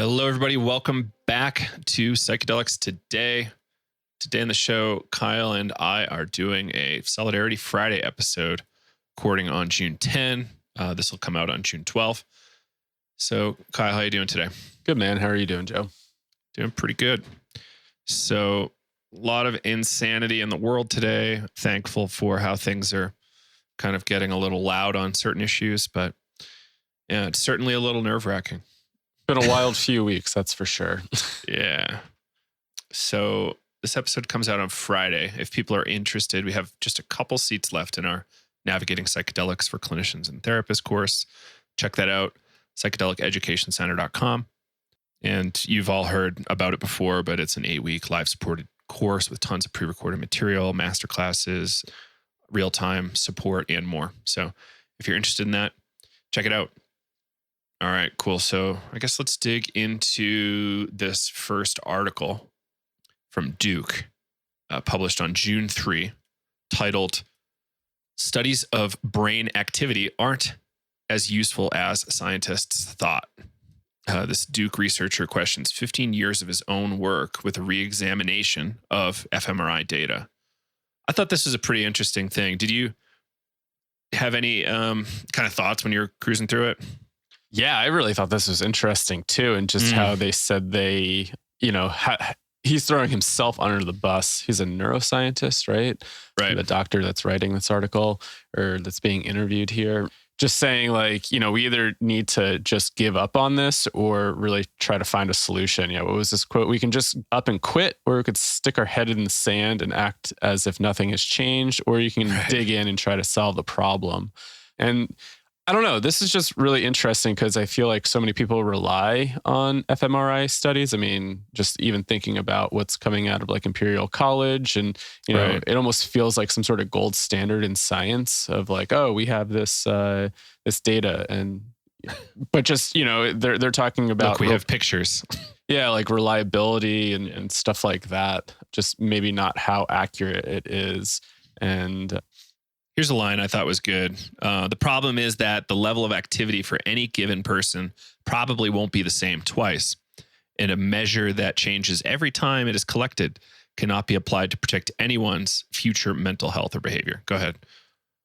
Hello, everybody. Welcome back to Psychedelics Today. Today on the show, Kyle and I are doing a Solidarity Friday episode, recording on June 10. This will come out on June 12. So, Kyle, how are you doing today? Good, man. How are you doing, Joe? Doing pretty good. So, a lot of insanity in the world today. Thankful for how things are kind of getting a little loud on certain issues, but yeah, it's certainly a little nerve-wracking. Been a wild few weeks, that's for sure. Yeah. So this episode comes out on Friday. If people are interested, we have just a couple seats left in our Navigating Psychedelics for Clinicians and Therapists course. Check that out, psychedeliceducationcenter.com. And you've all heard about it before, but it's an 8-week live-supported course with tons of pre-recorded material, masterclasses, real-time support, and more. So if you're interested in that, check it out. All right, cool. So I guess let's dig into this first article from Duke, published on June 3, titled, Studies of Brain Activity Aren't as Useful as Scientists Thought. This Duke researcher questions 15 years of his own work with a re-examination of fMRI data. I thought this was a pretty interesting thing. Did you have any kind of thoughts when you were cruising through it? Yeah, I really thought this was interesting too. And just how they said he's throwing himself under the bus. He's a neuroscientist, right? Right. The doctor that's writing this article or that's being interviewed here. Just saying we either need to just give up on this or really try to find a solution. Yeah, what was this quote? We can just up and quit, or we could stick our head in the sand and act as if nothing has changed, or you can dig in and try to solve the problem. And I don't know. This is just really interesting because I feel like so many people rely on fMRI studies. I mean, just even thinking about what's coming out of like Imperial College and, it almost feels like some sort of gold standard in science of like, oh, we have this data. But just, they're talking about. Look, we have pictures. Yeah, like reliability and stuff like that. Just maybe not how accurate it is. And here's a line I thought was good. The problem is that the level of activity for any given person probably won't be the same twice. And a measure that changes every time it is collected cannot be applied to predict anyone's future mental health or behavior. Go ahead.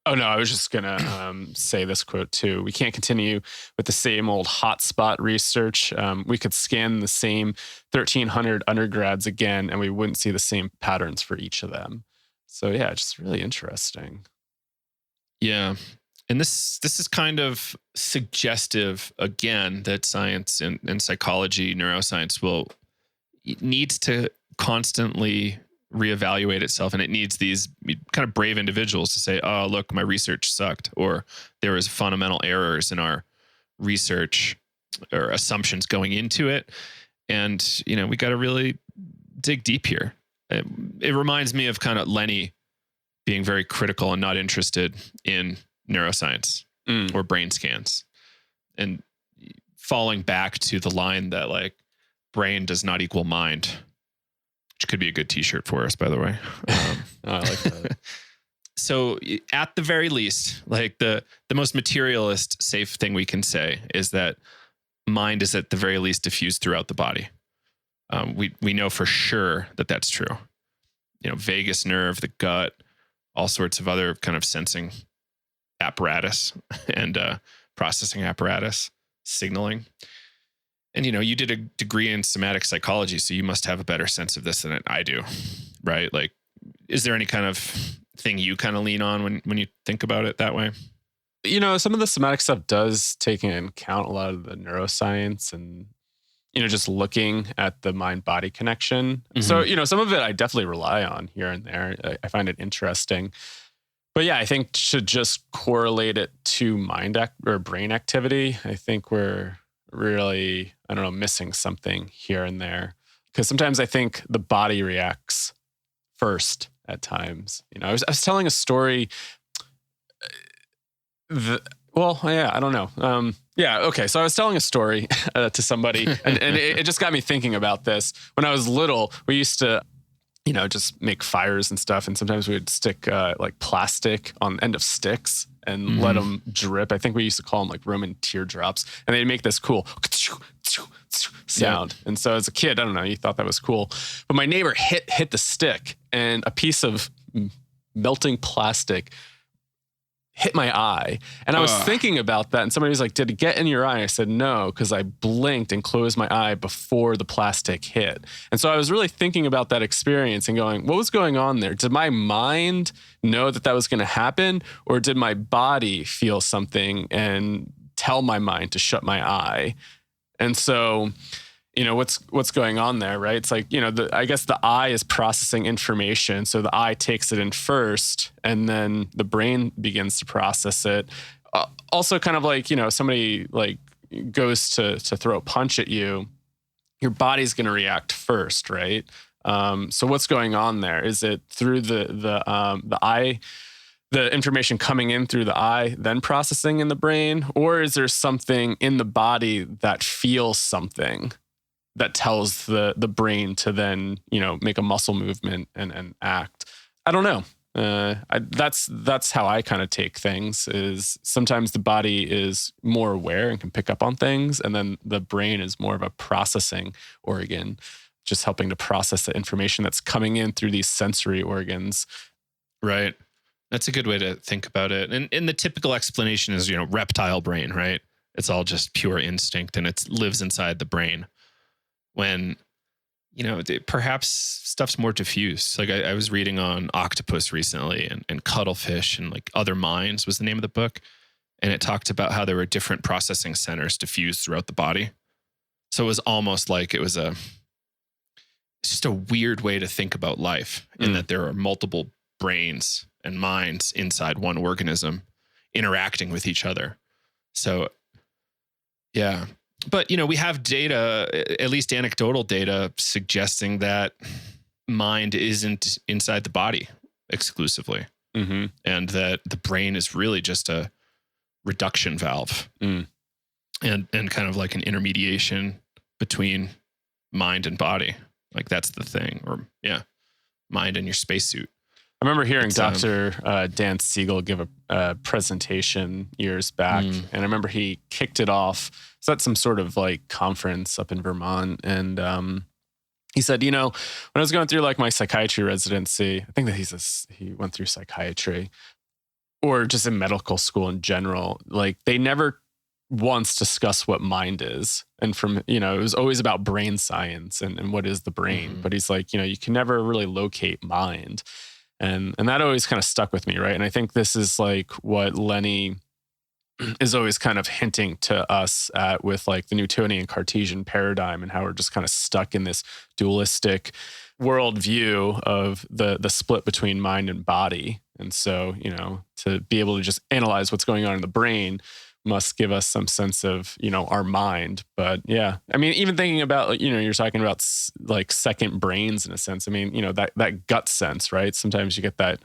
Oh, no, I was just going to say this quote too. We can't continue with the same old hotspot research. We could scan the same 1,300 undergrads again, and we wouldn't see the same patterns for each of them. So yeah, just really interesting. Yeah. And this is kind of suggestive, again, that science and psychology, neuroscience needs to constantly reevaluate itself. And it needs these kind of brave individuals to say, oh, look, my research sucked, or there was fundamental errors in our research or assumptions going into it. And, we got to really dig deep here. It reminds me of kind of Lenny being very critical and not interested in neuroscience or brain scans, and falling back to the line that like brain does not equal mind, which could be a good t-shirt for us, by the way. I like that. So at the very least, like the most materialist safe thing we can say is that mind is at the very least diffused throughout the body. We know for sure that that's true. Vagus nerve, the gut, all sorts of other kind of sensing apparatus and processing apparatus, signaling. And, you did a degree in somatic psychology, so you must have a better sense of this than I do, right? Like, is there any kind of thing you kind of lean on when you think about it that way? Some of the somatic stuff does take into account a lot of the neuroscience and, just looking at the mind-body connection. Mm-hmm. So, some of it I definitely rely on here and there. I find it interesting. But yeah, I think should just correlate it to or brain activity. I think we're really, missing something here and there. Because sometimes I think the body reacts first at times. I was telling a story. I don't know. Okay. So I was telling a story to somebody, and it just got me thinking about this. When I was little, we used to, just make fires and stuff. And sometimes we would stick like plastic on the end of sticks and let them drip. I think we used to call them like Roman teardrops. And they'd make this cool sound. Yeah. And so as a kid, I don't know, you thought that was cool. But my neighbor hit the stick, and a piece of melting plastic hit my eye. And I was thinking about that, and somebody was like, did it get in your eye? I said, no, because I blinked and closed my eye before the plastic hit. And so I was really thinking about that experience and going, what was going on there? Did my mind know that was going to happen? Or did my body feel something and tell my mind to shut my eye? And so, what's going on there, right? It's like, I guess the eye is processing information. So the eye takes it in first, and then the brain begins to process it. Also kind of like, somebody like goes to throw a punch at you, your body's going to react first, right? So what's going on there? Is it through the eye, the information coming in through the eye, then processing in the brain? Or is there something in the body that feels something that tells the brain to then, make a muscle movement and act? I don't know. That's how I kind of take things, is sometimes the body is more aware and can pick up on things. And then the brain is more of a processing organ, just helping to process the information that's coming in through these sensory organs. Right. That's a good way to think about it. And the typical explanation is, reptile brain, right? It's all just pure instinct, and it lives inside the brain. When, perhaps stuff's more diffuse. Like I was reading on octopus recently, and cuttlefish, and like Other Minds was the name of the book. And it talked about how there were different processing centers diffused throughout the body. So it was almost like it's just a weird way to think about life, in that there are multiple brains and minds inside one organism interacting with each other. So, yeah. But, we have data, at least anecdotal data, suggesting that mind isn't inside the body exclusively. Mm-hmm. And that the brain is really just a reduction valve and kind of like an intermediation between mind and body. Like that's the thing. Or, mind and your spacesuit. I remember hearing Dr. Dan Siegel give a presentation years back, and I remember he kicked it off. It's at some sort of like conference up in Vermont, and he said, when I was going through like my psychiatry residency, I think that he went through psychiatry, or just in medical school in general. Like they never once discuss what mind is, and from it was always about brain science and what is the brain. But he's like, you can never really locate mind. And that always kind of stuck with me, right? And I think this is like what Lenny is always kind of hinting to us at with like the Newtonian Cartesian paradigm, and how we're just kind of stuck in this dualistic worldview of the split between mind and body. And so, to be able to just analyze what's going on in the brain must give us some sense of, our mind. But yeah, I mean, even thinking about, you're talking about like second brains in a sense. I mean, that gut sense, right? Sometimes you get that,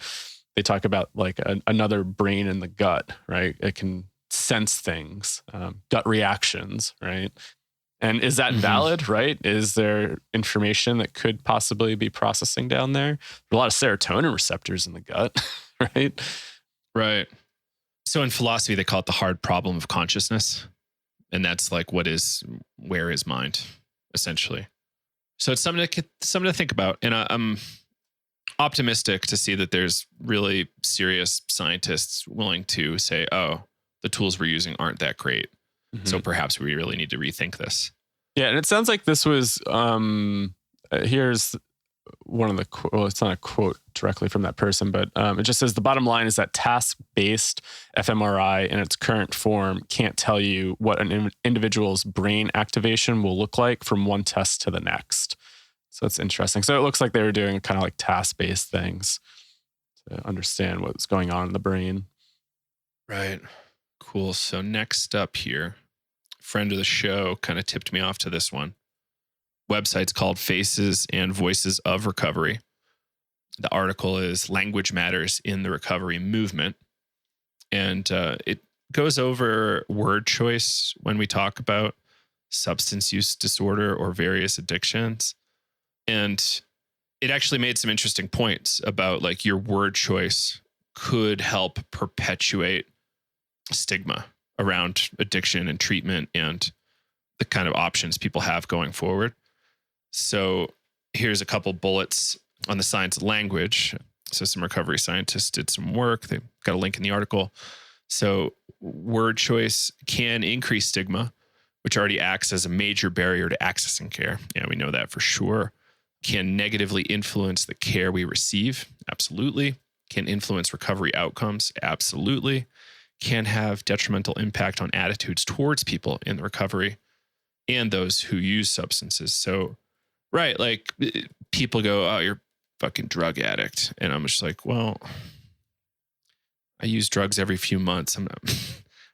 they talk about like another brain in the gut, right? It can sense things, gut reactions, right? And is that valid, right? Is there information that could possibly be processing down there? There are a lot of serotonin receptors in the gut, right? Right. So in philosophy, they call it the hard problem of consciousness. And that's like, where is mind, essentially? So it's something to think about. And I'm optimistic to see that there's really serious scientists willing to say, oh, the tools we're using aren't that great. So perhaps we really need to rethink this. Yeah. And it sounds like this was, here's one of the, well, it's not a quote directly from that person, but it just says the bottom line is that task-based fMRI in its current form can't tell you what an individual's brain activation will look like from one test to the next. So it's interesting. So it looks like they were doing kind of like task-based things to understand what's going on in the brain. Right. Cool. So next up here, friend of the show kind of tipped me off to this one. Website's called Faces and Voices of Recovery. The article is Language Matters in the Recovery Movement. And it goes over word choice when we talk about substance use disorder or various addictions. And it actually made some interesting points about like your word choice could help perpetuate stigma around addiction and treatment and the kind of options people have going forward. So here's a couple bullets on the science of language. So some recovery scientists did some work. They've got a link in the article. So word choice can increase stigma, which already acts as a major barrier to accessing care. Yeah, we know that for sure. Can negatively influence the care we receive. Absolutely. Can influence recovery outcomes. Absolutely. Can have detrimental impact on attitudes towards people in the recovery and those who use substances. So, right, like people go, oh, you're a fucking drug addict. And I'm just like, well, I use drugs every few months. I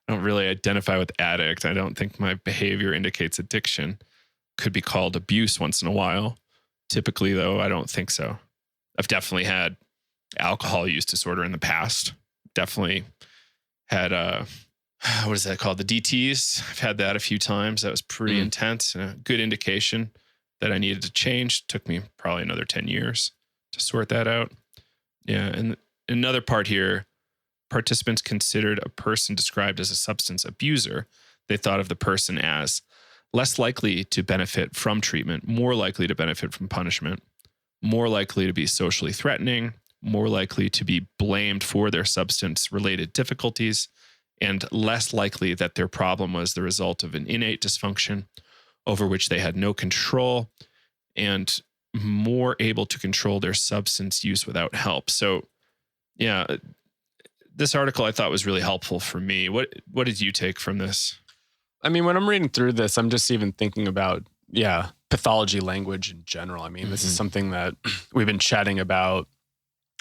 don't really identify with addict. I don't think my behavior indicates addiction. Could be called abuse once in a while. Typically, though, I don't think so. I've definitely had alcohol use disorder in the past. Definitely had what is that called? The DTs. I've had that a few times. That was pretty intense and a good indication that I needed to change. Took me probably another 10 years to sort that out. Yeah. And another part here, participants considered a person described as a substance abuser. They thought of the person as less likely to benefit from treatment, more likely to benefit from punishment, more likely to be socially threatening, more likely to be blamed for their substance-related difficulties, and less likely that their problem was the result of an innate dysfunction over which they had no control, and more able to control their substance use without help. So, yeah, this article I thought was really helpful for me. What did you take from this? I mean, when I'm reading through this, I'm just even thinking about, pathology language in general. I mean, this is something that we've been chatting about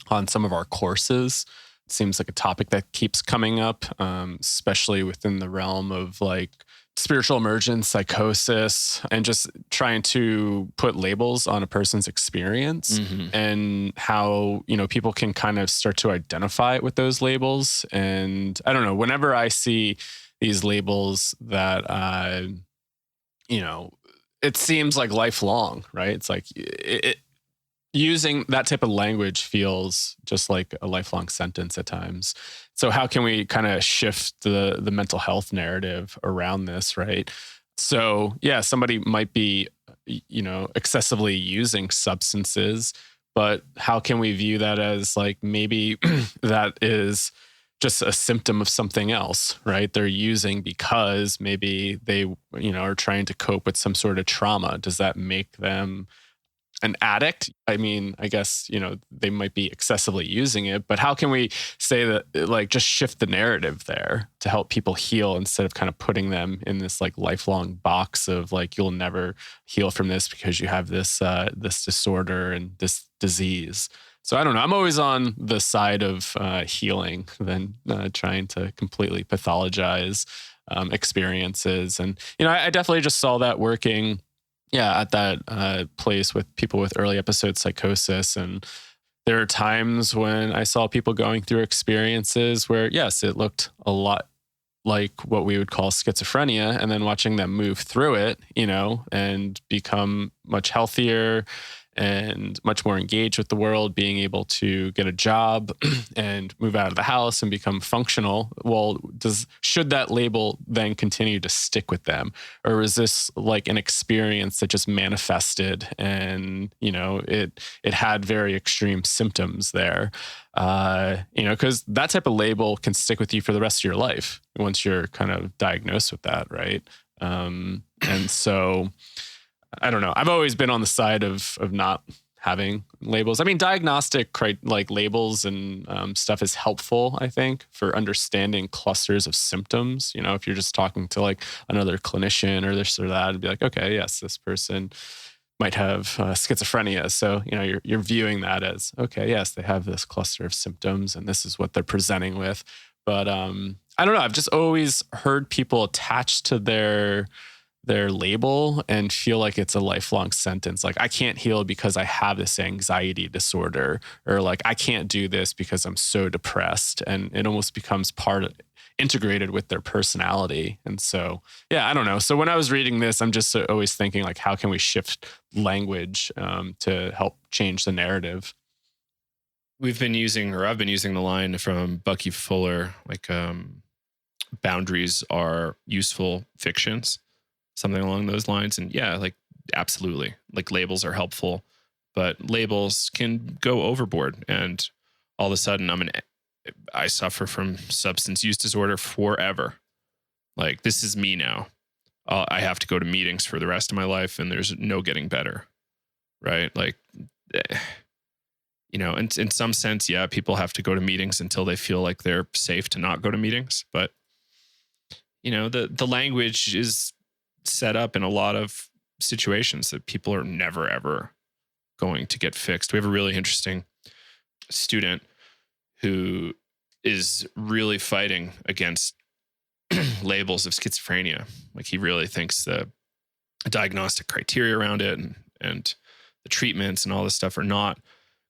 on some of our courses. It seems like a topic that keeps coming up, especially within the realm of like spiritual emergence, psychosis, and just trying to put labels on a person's experience and how, people can kind of start to identify with those labels. And I don't know, whenever I see these labels that, it seems like lifelong, right? It's like using that type of language feels just like a lifelong sentence at times. So how can we kind of shift the mental health narrative around this, right? So somebody might be, excessively using substances, but how can we view that as like maybe that is just a symptom of something else, right? They're using because maybe they, are trying to cope with some sort of trauma. Does that make them an addict? I mean, I guess, they might be excessively using it, but how can we say that, like, just shift the narrative there to help people heal instead of kind of putting them in this like lifelong box of like, you'll never heal from this because you have this, this disorder and this disease. So I don't know. I'm always on the side of healing than trying to completely pathologize experiences. And, I definitely just saw that working at that place with people with early episode psychosis. And there are times when I saw people going through experiences where, yes, it looked a lot like what we would call schizophrenia, and then watching them move through it, and become much healthier and much more engaged with the world, being able to get a job and move out of the house and become functional. Well, should that label then continue to stick with them? Or is this like an experience that just manifested and, it had very extreme symptoms there? Because that type of label can stick with you for the rest of your life once you're kind of diagnosed with that, right? And so I don't know. I've always been on the side of not having labels. I mean, diagnostic like labels and stuff is helpful, I think, for understanding clusters of symptoms. If you're just talking to like another clinician or this or that, it'd be like, okay, yes, this person might have schizophrenia. So, you're viewing that as, okay, yes, they have this cluster of symptoms and this is what they're presenting with. But I don't know. I've just always heard people attached to their label and feel like it's a lifelong sentence. Like, I can't heal because I have this anxiety disorder, or like, I can't do this because I'm so depressed. And it almost becomes integrated with their personality. And so, I don't know. So when I was reading this, I'm just always thinking like, how can we shift language to help change the narrative? I've been using the line from Bucky Fuller, like, boundaries are useful fictions. something along those lines. And yeah, like absolutely, like labels are helpful, but labels can go overboard. And all of a sudden I suffer from substance use disorder forever. Like this is me now. I have to go to meetings for the rest of my life and there's no getting better. Right. Like, in some sense, yeah, people have to go to meetings until they feel like they're safe to not go to meetings. But, the language is set up in a lot of situations that people are never, ever going to get fixed. We have a really interesting student who is really fighting against labels of schizophrenia. Like he really thinks the diagnostic criteria around it and the treatments and all this stuff are not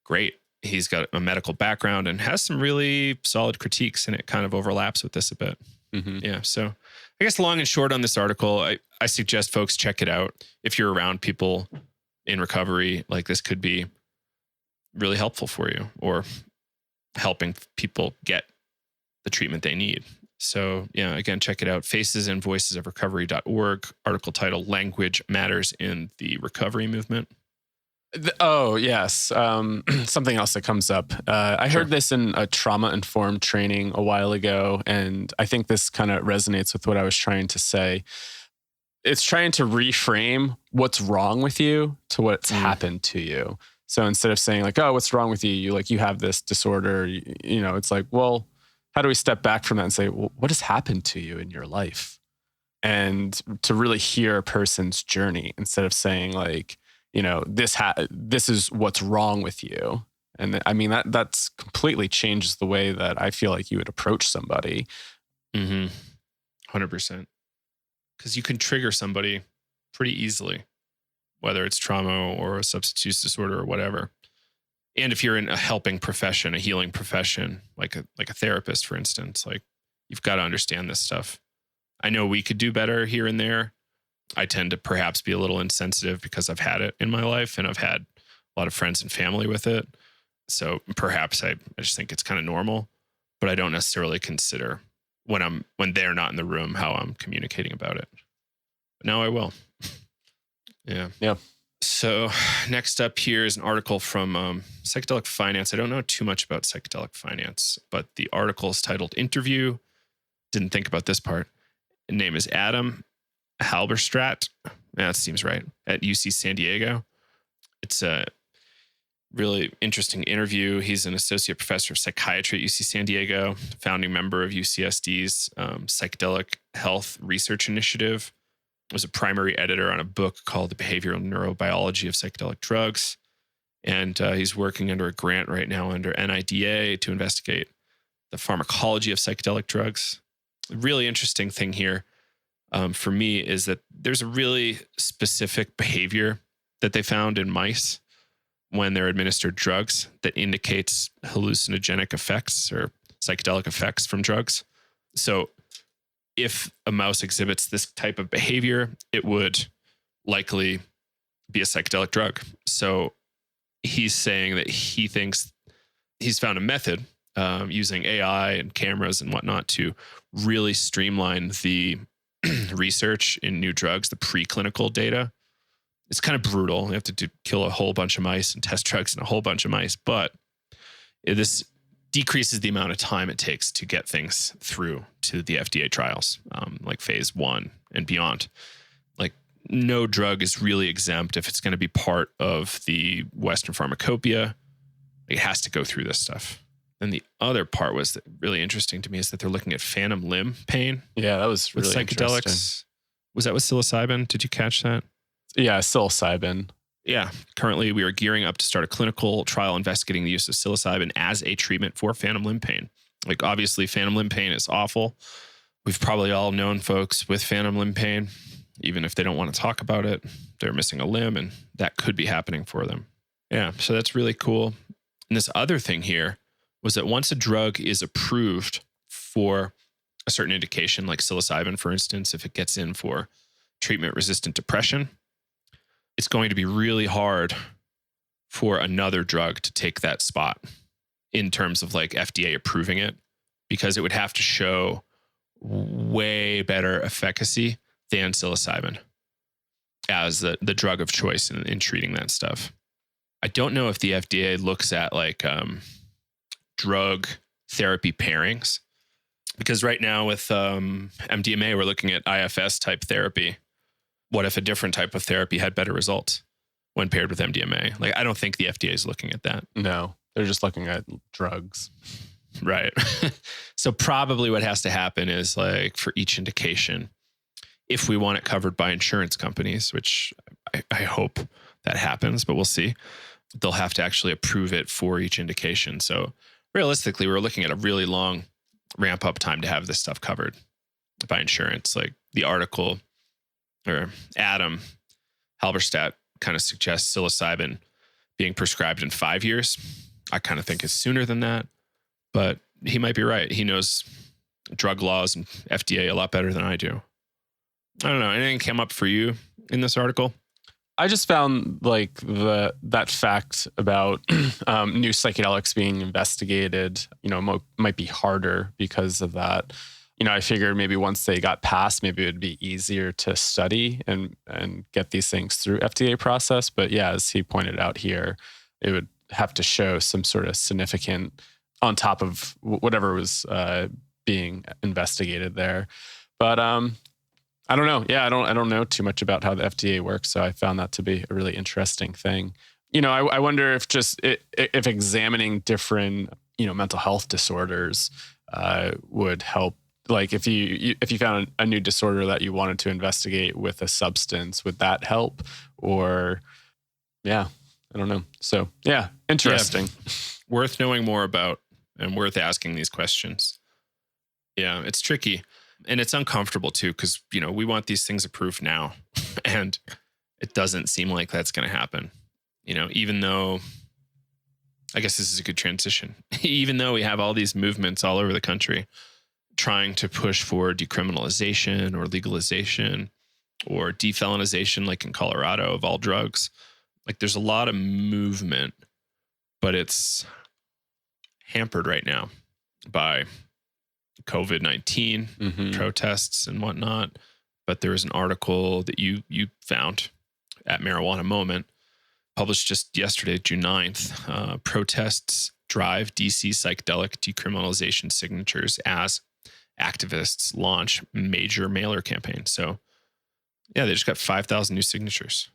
great. He's got a medical background and has some really solid critiques, and it kind of overlaps with this a bit. Mm-hmm. Yeah. So I guess long and short on this article, I suggest folks check it out. If you're around people in recovery, like this could be really helpful for you or helping people get the treatment they need. So yeah, again, check it out. facesandvoicesofrecovery.org. Article title, Language Matters in the Recovery Movement. Oh, yes. Something else that comes up. I Sure. heard this in a trauma-informed training a while ago, and I think this kind of resonates with what I was trying to say. It's trying to reframe what's wrong with you to what's happened to you. So instead of saying like, oh, what's wrong with you? You have this disorder, it's like, well, how do we step back from that and say, well, what has happened to you in your life? And to really hear a person's journey instead of saying like, this is what's wrong with you. And I mean, that's completely changes the way that I feel like you would approach somebody. 100%. Because you can trigger somebody pretty easily, whether it's trauma or a substance use disorder or whatever. And if you're in a helping profession, a healing profession, like a therapist, for instance, like you've got to understand this stuff. I know we could do better here and there. I tend to perhaps be a little insensitive because I've had it in my life and I've had a lot of friends and family with it. So perhaps I just think it's kind of normal, but I don't necessarily consider when they're not in the room how I'm communicating about it. But now I will. Yeah. Yeah. So next up here is an article from Psychedelic Finance. I don't know too much about Psychedelic Finance, but the article is titled Interview. Didn't think about this part. The name is Adam Halberstadt. Yeah, that seems right. At UC San Diego. It's a really interesting interview. He's an associate professor of psychiatry at UC San Diego, founding member of UCSD's Psychedelic Health Research Initiative. Was a primary editor on a book called The Behavioral Neurobiology of Psychedelic Drugs. And he's working under a grant right now under NIDA to investigate the pharmacology of psychedelic drugs. A really interesting thing here for me is that there's a really specific behavior that they found in mice when they're administered drugs that indicates hallucinogenic effects or psychedelic effects from drugs. So if a mouse exhibits this type of behavior, it would likely be a psychedelic drug. So he's saying that he thinks he's found a method using AI and cameras and whatnot to really streamline the research in new drugs, the preclinical data. It's kind of brutal. You have to kill a whole bunch of mice and test drugs in a whole bunch of mice, but this decreases the amount of time it takes to get things through to the FDA trials, like phase 1 and beyond. Like no drug is really exempt if it's going to be part of the Western pharmacopoeia. It has to go through this stuff. And the other part was really interesting to me is that they're looking at phantom limb pain. Yeah, that was really with psychedelics. Interesting. Was that with psilocybin? Did you catch that? Yeah, psilocybin. Yeah. Currently, we are gearing up to start a clinical trial investigating the use of psilocybin as a treatment for phantom limb pain. Like, obviously, phantom limb pain is awful. We've probably all known folks with phantom limb pain. Even if they don't want to talk about it, they're missing a limb, and that could be happening for them. Yeah. So that's really cool. And this other thing here was that once a drug is approved for a certain indication, like psilocybin, for instance, if it gets in for treatment-resistant depression, it's going to be really hard for another drug to take that spot in terms of like FDA approving it, because it would have to show way better efficacy than psilocybin. as the drug of choice in treating that stuff. I don't know if the FDA looks at like drug therapy pairings, because right now with MDMA, we're looking at IFS type therapy. What if a different type of therapy had better results when paired with MDMA? Like, I don't think the FDA is looking at that. No, they're just looking at drugs. Right. So probably what has to happen is like for each indication, if we want it covered by insurance companies, which I hope that happens, but we'll see, they'll have to actually approve it for each indication. So realistically, we're looking at a really long ramp up time to have this stuff covered by insurance. Like the article, or Adam Halberstadt, kind of suggests psilocybin being prescribed in 5 years. I kind of think it's sooner than that, but he might be right. He knows drug laws and FDA a lot better than I do. I don't know. Anything came up for you in this article? I just found like that fact about new psychedelics being investigated, might be harder because of that. I figured maybe once they got passed, maybe it would be easier to study and get these things through FDA process. But yeah, as he pointed out here, it would have to show some sort of significant on top of whatever was being investigated there. But I don't know. Yeah, I don't know too much about how the FDA works, so I found that to be a really interesting thing. I wonder if if examining different mental health disorders would help. Like if you found a new disorder that you wanted to investigate with a substance, would that help? Or yeah, I don't know. So yeah, interesting. Yeah. Worth knowing more about and worth asking these questions. Yeah, it's tricky. And it's uncomfortable too, because, we want these things approved now. And it doesn't seem like that's going to happen. Even though, I guess this is a good transition, even though we have all these movements all over the country trying to push for decriminalization or legalization or defelonization, like in Colorado, of all drugs. Like there's a lot of movement, but it's hampered right now by COVID-19 protests and whatnot. But there was an article that you found at Marijuana Moment, published just yesterday, June 9th. Protests drive DC psychedelic decriminalization signatures as activists launch major mailer campaign. So yeah, they just got 5,000 new signatures.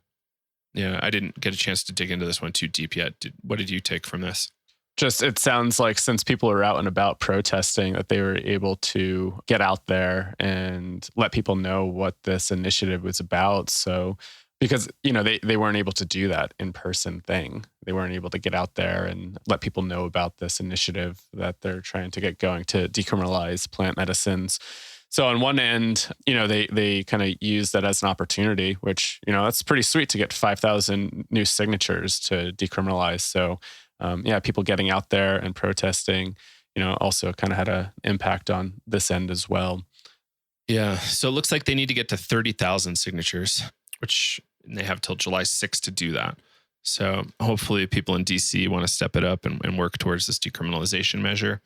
Yeah, I didn't get a chance to dig into this one too deep yet. What did you take from this? Just, it sounds like since people are out and about protesting, that they were able to get out there and let people know what this initiative was about. So, because, they weren't able to do that in-person thing. They weren't able to get out there and let people know about this initiative that they're trying to get going to decriminalize plant medicines. So on one end, they kind of use that as an opportunity, which, that's pretty sweet to get 5,000 new signatures to decriminalize. So people getting out there and protesting, also kind of had an impact on this end as well. Yeah. So it looks like they need to get to 30,000 signatures, which they have till July 6th to do that. So hopefully people in DC want to step it up and work towards this decriminalization measure.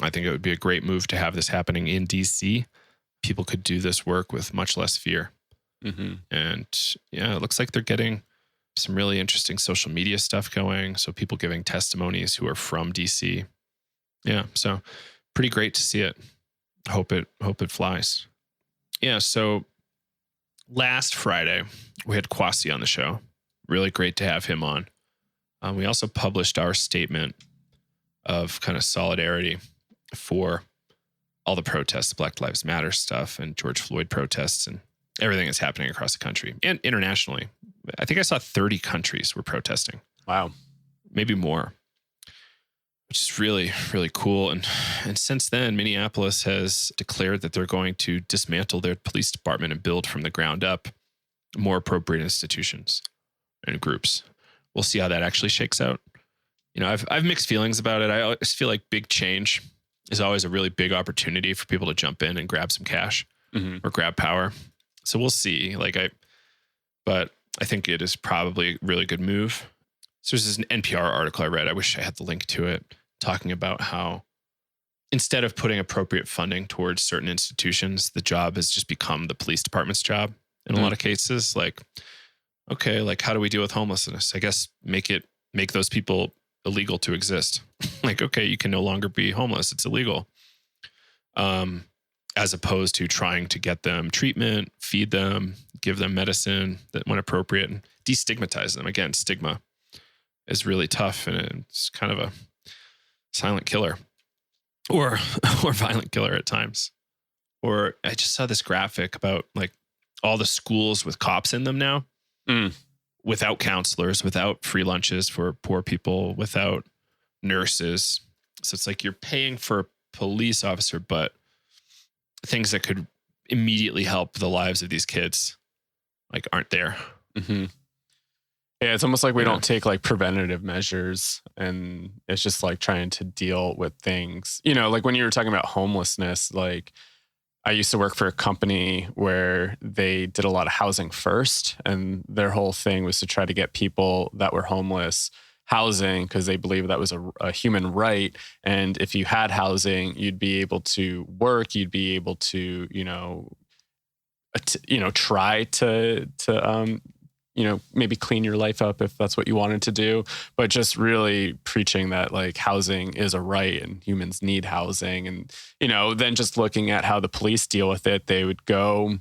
I think it would be a great move to have this happening in DC. People could do this work with much less fear. And yeah, it looks like they're getting some really interesting social media stuff going. So people giving testimonies who are from DC. Yeah. So pretty great to see it. Hope it flies. Yeah. So last Friday we had Kwasi on the show. Really great to have him on. We also published our statement of kind of solidarity for all the protests, Black Lives Matter stuff and George Floyd protests and everything that's happening across the country and internationally. I think I saw 30 countries were protesting. Wow. Maybe more, which is really, really cool. And since then, Minneapolis has declared that they're going to dismantle their police department and build from the ground up more appropriate institutions and groups. We'll see how that actually shakes out. I've mixed feelings about it. I always feel like big change is always a really big opportunity for people to jump in and grab some cash or grab power. So we'll see. But I think it is probably a really good move. So there's this NPR article I read. I wish I had the link to it, talking about how instead of putting appropriate funding towards certain institutions, the job has just become the police department's job. in a lot of cases. Like, okay, like how do we deal with homelessness? I guess make those people illegal to exist. Like, okay, you can no longer be homeless. It's illegal. As opposed to trying to get them treatment, feed them, give them medicine that when appropriate, and destigmatize them. Again, stigma is really tough, and it's kind of a silent killer or violent killer at times. Or I just saw this graphic about like all the schools with cops in them now, without counselors, without free lunches for poor people, without nurses. So it's like you're paying for a police officer, but things that could immediately help the lives of these kids like aren't there. Mm-hmm. Yeah, it's almost like we don't take like preventative measures, and it's just like trying to deal with things. You know, like when you were talking about homelessness, like I used to work for a company where they did a lot of housing first, and their whole thing was to try to get people that were homeless housing because they believed that was a human right. And if you had housing, you'd be able to work, you'd be able to, try to maybe clean your life up if that's what you wanted to do, but just really preaching that like housing is a right and humans need housing. And, then just looking at how the police deal with it, they would go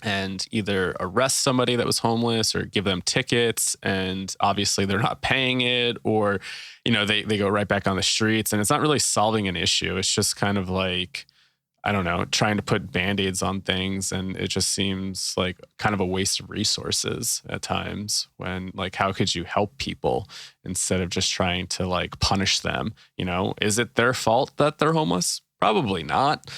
and either arrest somebody that was homeless or give them tickets. And obviously they're not paying it, or, they go right back on the streets, and it's not really solving an issue. It's just kind of like, I don't know, trying to put Band-Aids on things. And it just seems like kind of a waste of resources at times when like, how could you help people instead of just trying to like punish them? Is it their fault that they're homeless? Probably not.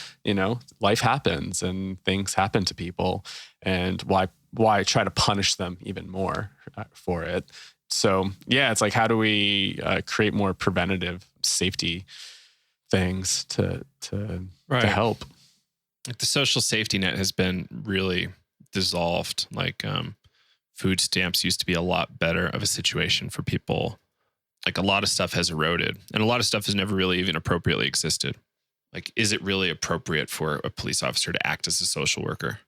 Life happens and things happen to people, and why try to punish them even more for it? So yeah, it's like, how do we create more preventative safety things to help? Like the social safety net has been really dissolved. Like food stamps used to be a lot better of a situation for people. Like a lot of stuff has eroded, and a lot of stuff has never really even appropriately existed. Like, is it really appropriate for a police officer to act as a social worker?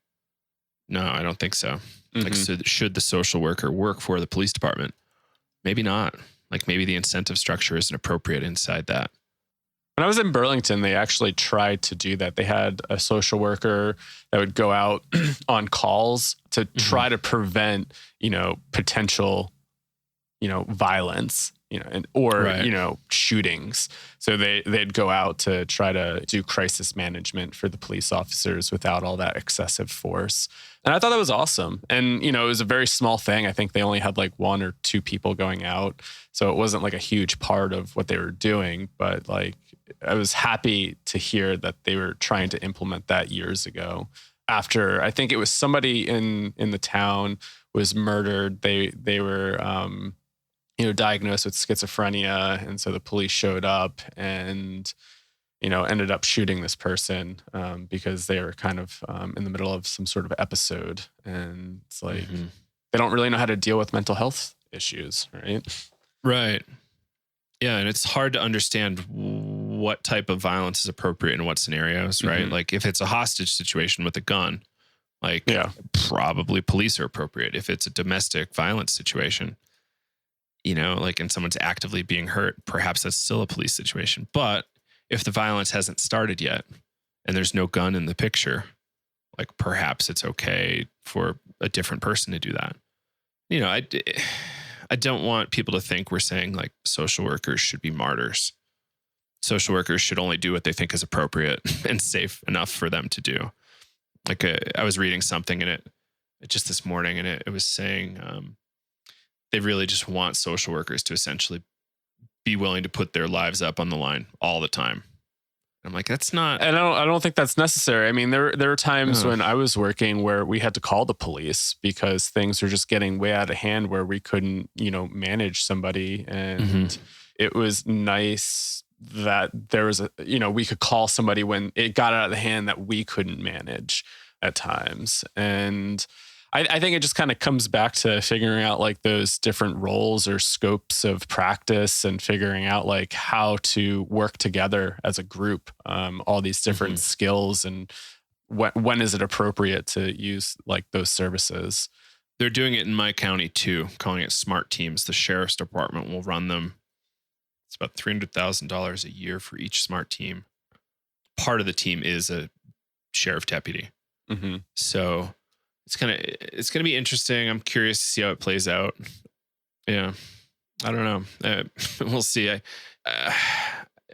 No, I don't think so. Mm-hmm. Like, so should the social worker work for the police department? Maybe not. Like, maybe the incentive structure isn't appropriate inside that. When I was in Burlington, they actually tried to do that. They had a social worker that would go out on calls to try to prevent, potential, violence, shootings. So they'd go out to try to do crisis management for the police officers without all that excessive force. And I thought that was awesome. And, it was a very small thing. I think they only had like 1 or 2 people going out. So it wasn't like a huge part of what they were doing, but like, I was happy to hear that they were trying to implement that years ago. After, I think it was somebody in the town was murdered. They were, diagnosed with schizophrenia. And so the police showed up and, ended up shooting this person because they were kind of in the middle of some sort of episode. And it's like, they don't really know how to deal with mental health issues, right? Right. Yeah. And it's hard to understand what type of violence is appropriate in what scenarios, right? Like if it's a hostage situation with a gun, probably police are appropriate. If it's a domestic violence situation, and someone's actively being hurt, perhaps that's still a police situation. But if the violence hasn't started yet and there's no gun in the picture, like perhaps it's okay for a different person to do that. I don't want people to think we're saying like social workers should be martyrs. Social workers should only do what they think is appropriate and safe enough for them to do. Like I was reading something in it just this morning, and it was saying they really just want social workers to essentially be willing to put their lives up on the line all the time. I'm like, that's not. And I don't think that's necessary. I mean, there are times when I was working where we had to call the police because things were just getting way out of hand, where we couldn't, manage somebody. And it was nice that there was we could call somebody when it got out of the hand that we couldn't manage at times. And I think it just kind of comes back to figuring out like those different roles or scopes of practice and figuring out like how to work together as a group, all these different skills and when is it appropriate to use like those services? They're doing it in my county too, calling it smart teams. The sheriff's department will run them. It's about $300,000 a year for each smart team. Part of the team is a sheriff deputy. Mm-hmm. So it's gonna be interesting. I'm curious to see how it plays out. Yeah, I don't know. We'll see.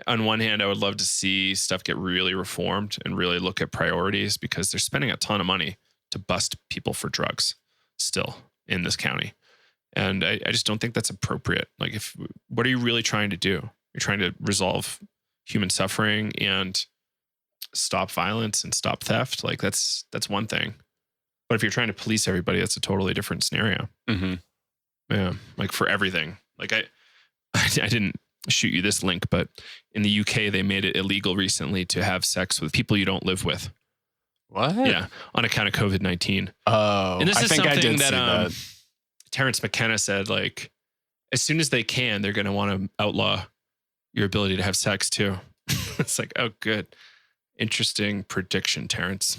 On one hand, I would love to see stuff get really reformed and really look at priorities, because they're spending a ton of money to bust people for drugs still in this county. And I just don't think that's appropriate. Like, what are you really trying to do? You're trying to resolve human suffering and stop violence and stop theft. Like, that's one thing. But if you're trying to police everybody, that's a totally different scenario. Mm-hmm. Yeah, like for everything. Like I didn't shoot you this link, but in the UK, they made it illegal recently to have sex with people you don't live with. What? Yeah, on account of COVID-19. Oh, and this I is think I something did that, see that. Terrence McKenna said, like, as soon as they can, they're going to want to outlaw your ability to have sex too. It's like, oh, good. Interesting prediction, Terrence.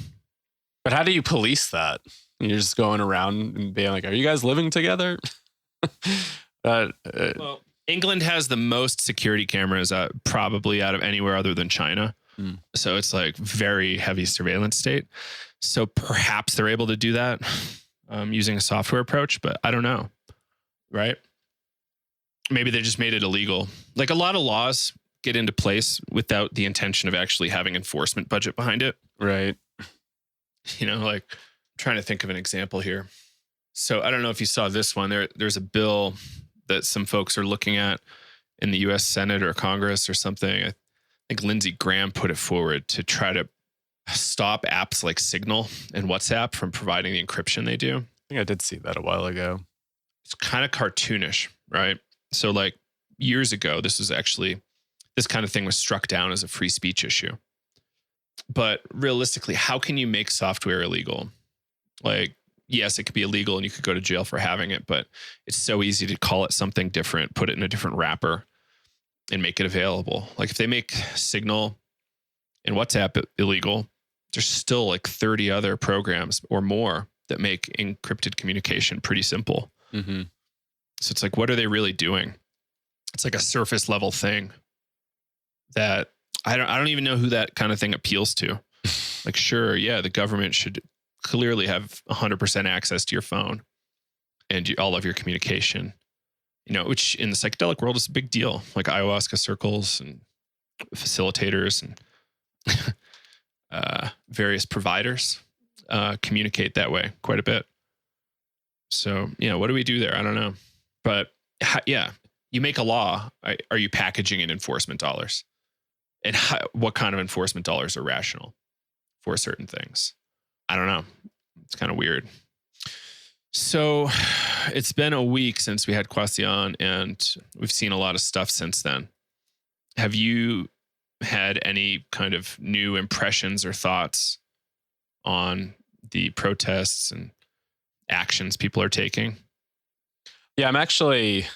But how do you police that? You're just going around and being like, are you guys living together? Well, England has the most security cameras probably out of anywhere other than China. So it's like very heavy surveillance state. So perhaps they're able to do that using a software approach, but I don't know. Right? Maybe they just made it illegal. Like, a lot of laws get into place without the intention of actually having enforcement budget behind it. Right. You know, like, I'm trying to think of an example here. So I don't know if you saw this one. There's a bill that some folks are looking at in the U.S. Senate or Congress or something. I think Lindsey Graham put it forward to try to stop apps like Signal and WhatsApp from providing the encryption they do. I think I did see that a while ago. It's kind of cartoonish, right? So like years ago, this kind of thing was struck down as a free speech issue. But realistically, how can you make software illegal? Like, yes, it could be illegal and you could go to jail for having it, but it's so easy to call it something different, put it in a different wrapper, and make it available. Like, if they make Signal and WhatsApp illegal, there's still like 30 other programs or more that make encrypted communication pretty simple. Mm-hmm. So it's like, what are they really doing? It's like a surface level thing that I don't even know who that kind of thing appeals to. Like, sure, yeah, the government should clearly have 100% access to your phone and all of your communication, you know, which in the psychedelic world is a big deal. Like ayahuasca circles and facilitators and various providers communicate that way quite a bit. So, you know, what do we do there? I don't know. But yeah, you make a law. Are you packaging in enforcement dollars? And what kind of enforcement dollars are rational for certain things? I don't know. It's kind of weird. So it's been a week since we had Kwasi on, and we've seen a lot of stuff since then. Have you had any kind of new impressions or thoughts on the protests and actions people are taking? Yeah, I'm actually,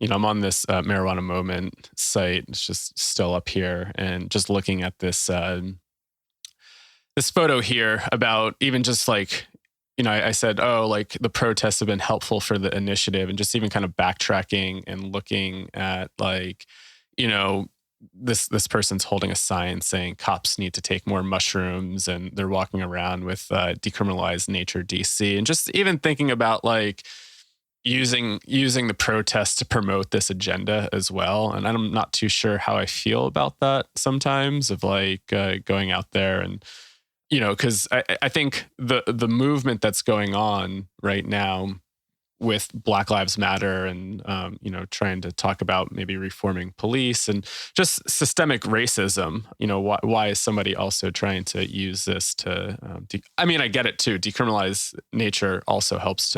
I'm on this Marijuana Moment site. It's just still up here, and just looking at this this photo here about even just like, I said, oh, like the protests have been helpful for the initiative, and just even kind of backtracking and looking at like, this person's holding a sign saying cops need to take more mushrooms, and they're walking around with decriminalized nature DC, and just even thinking about like using the protests to promote this agenda as well. And I'm not too sure how I feel about that sometimes, of like going out there and, because I think the movement that's going on right now with Black Lives Matter and, trying to talk about maybe reforming police and just systemic racism, why is somebody also trying to use this to, I get it too. Decriminalize nature also helps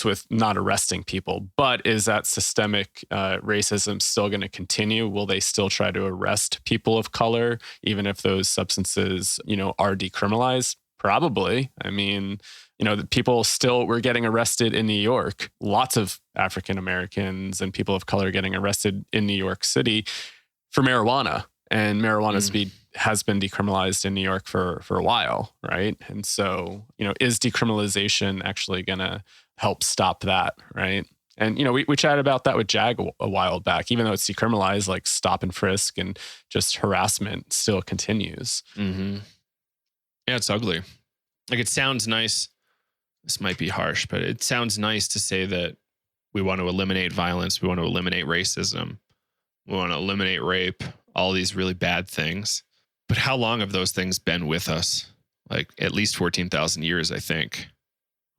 with not arresting people, but is that systemic racism still going to continue? Will they still try to arrest people of color, even if those substances, are decriminalized? Probably. The people still were getting arrested in New York. Lots of African Americans and people of color getting arrested in New York City for marijuana, and marijuana is has been decriminalized in New York for a while, right? And so, is decriminalization actually going to help stop that, right? And, we chatted about that with Jag a while back. Even though it's decriminalized, like stop and frisk and just harassment still continues. Mm-hmm. Yeah, it's ugly. Like, it sounds nice. This might be harsh, but it sounds nice to say that we want to eliminate violence. We want to eliminate racism. We want to eliminate rape, all these really bad things. But how long have those things been with us? Like, at least 14,000 years, I think.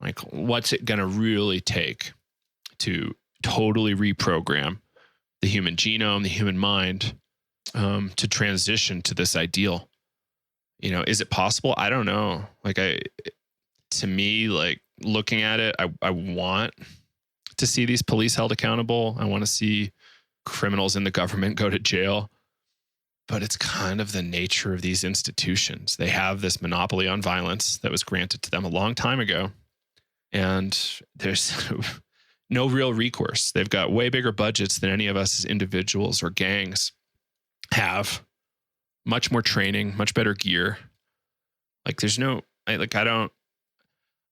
Like, what's it going to really take to totally reprogram the human genome, the human mind, to transition to this ideal? Is it possible? I don't know. Like, to me, like, looking at it, I want to see these police held accountable. I want to see criminals in the government go to jail. But it's kind of the nature of these institutions. They have this monopoly on violence that was granted to them a long time ago. And there's no real recourse. They've got way bigger budgets than any of us as individuals or gangs have. Much more training, much better gear. Like,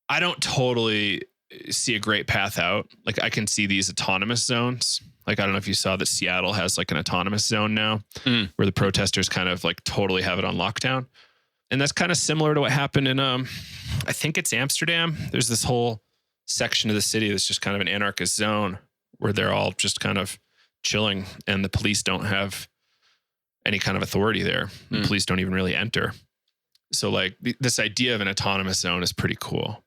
I don't totally see a great path out. Like, I can see these autonomous zones. Like, I don't know if you saw that Seattle has like an autonomous zone now where the protesters kind of like totally have it on lockdown. And that's kind of similar to what happened in, I think it's Amsterdam. There's this whole section of the city that's just kind of an anarchist zone where they're all just kind of chilling and the police don't have any kind of authority there. The police don't even really enter. So like this idea of an autonomous zone is pretty cool.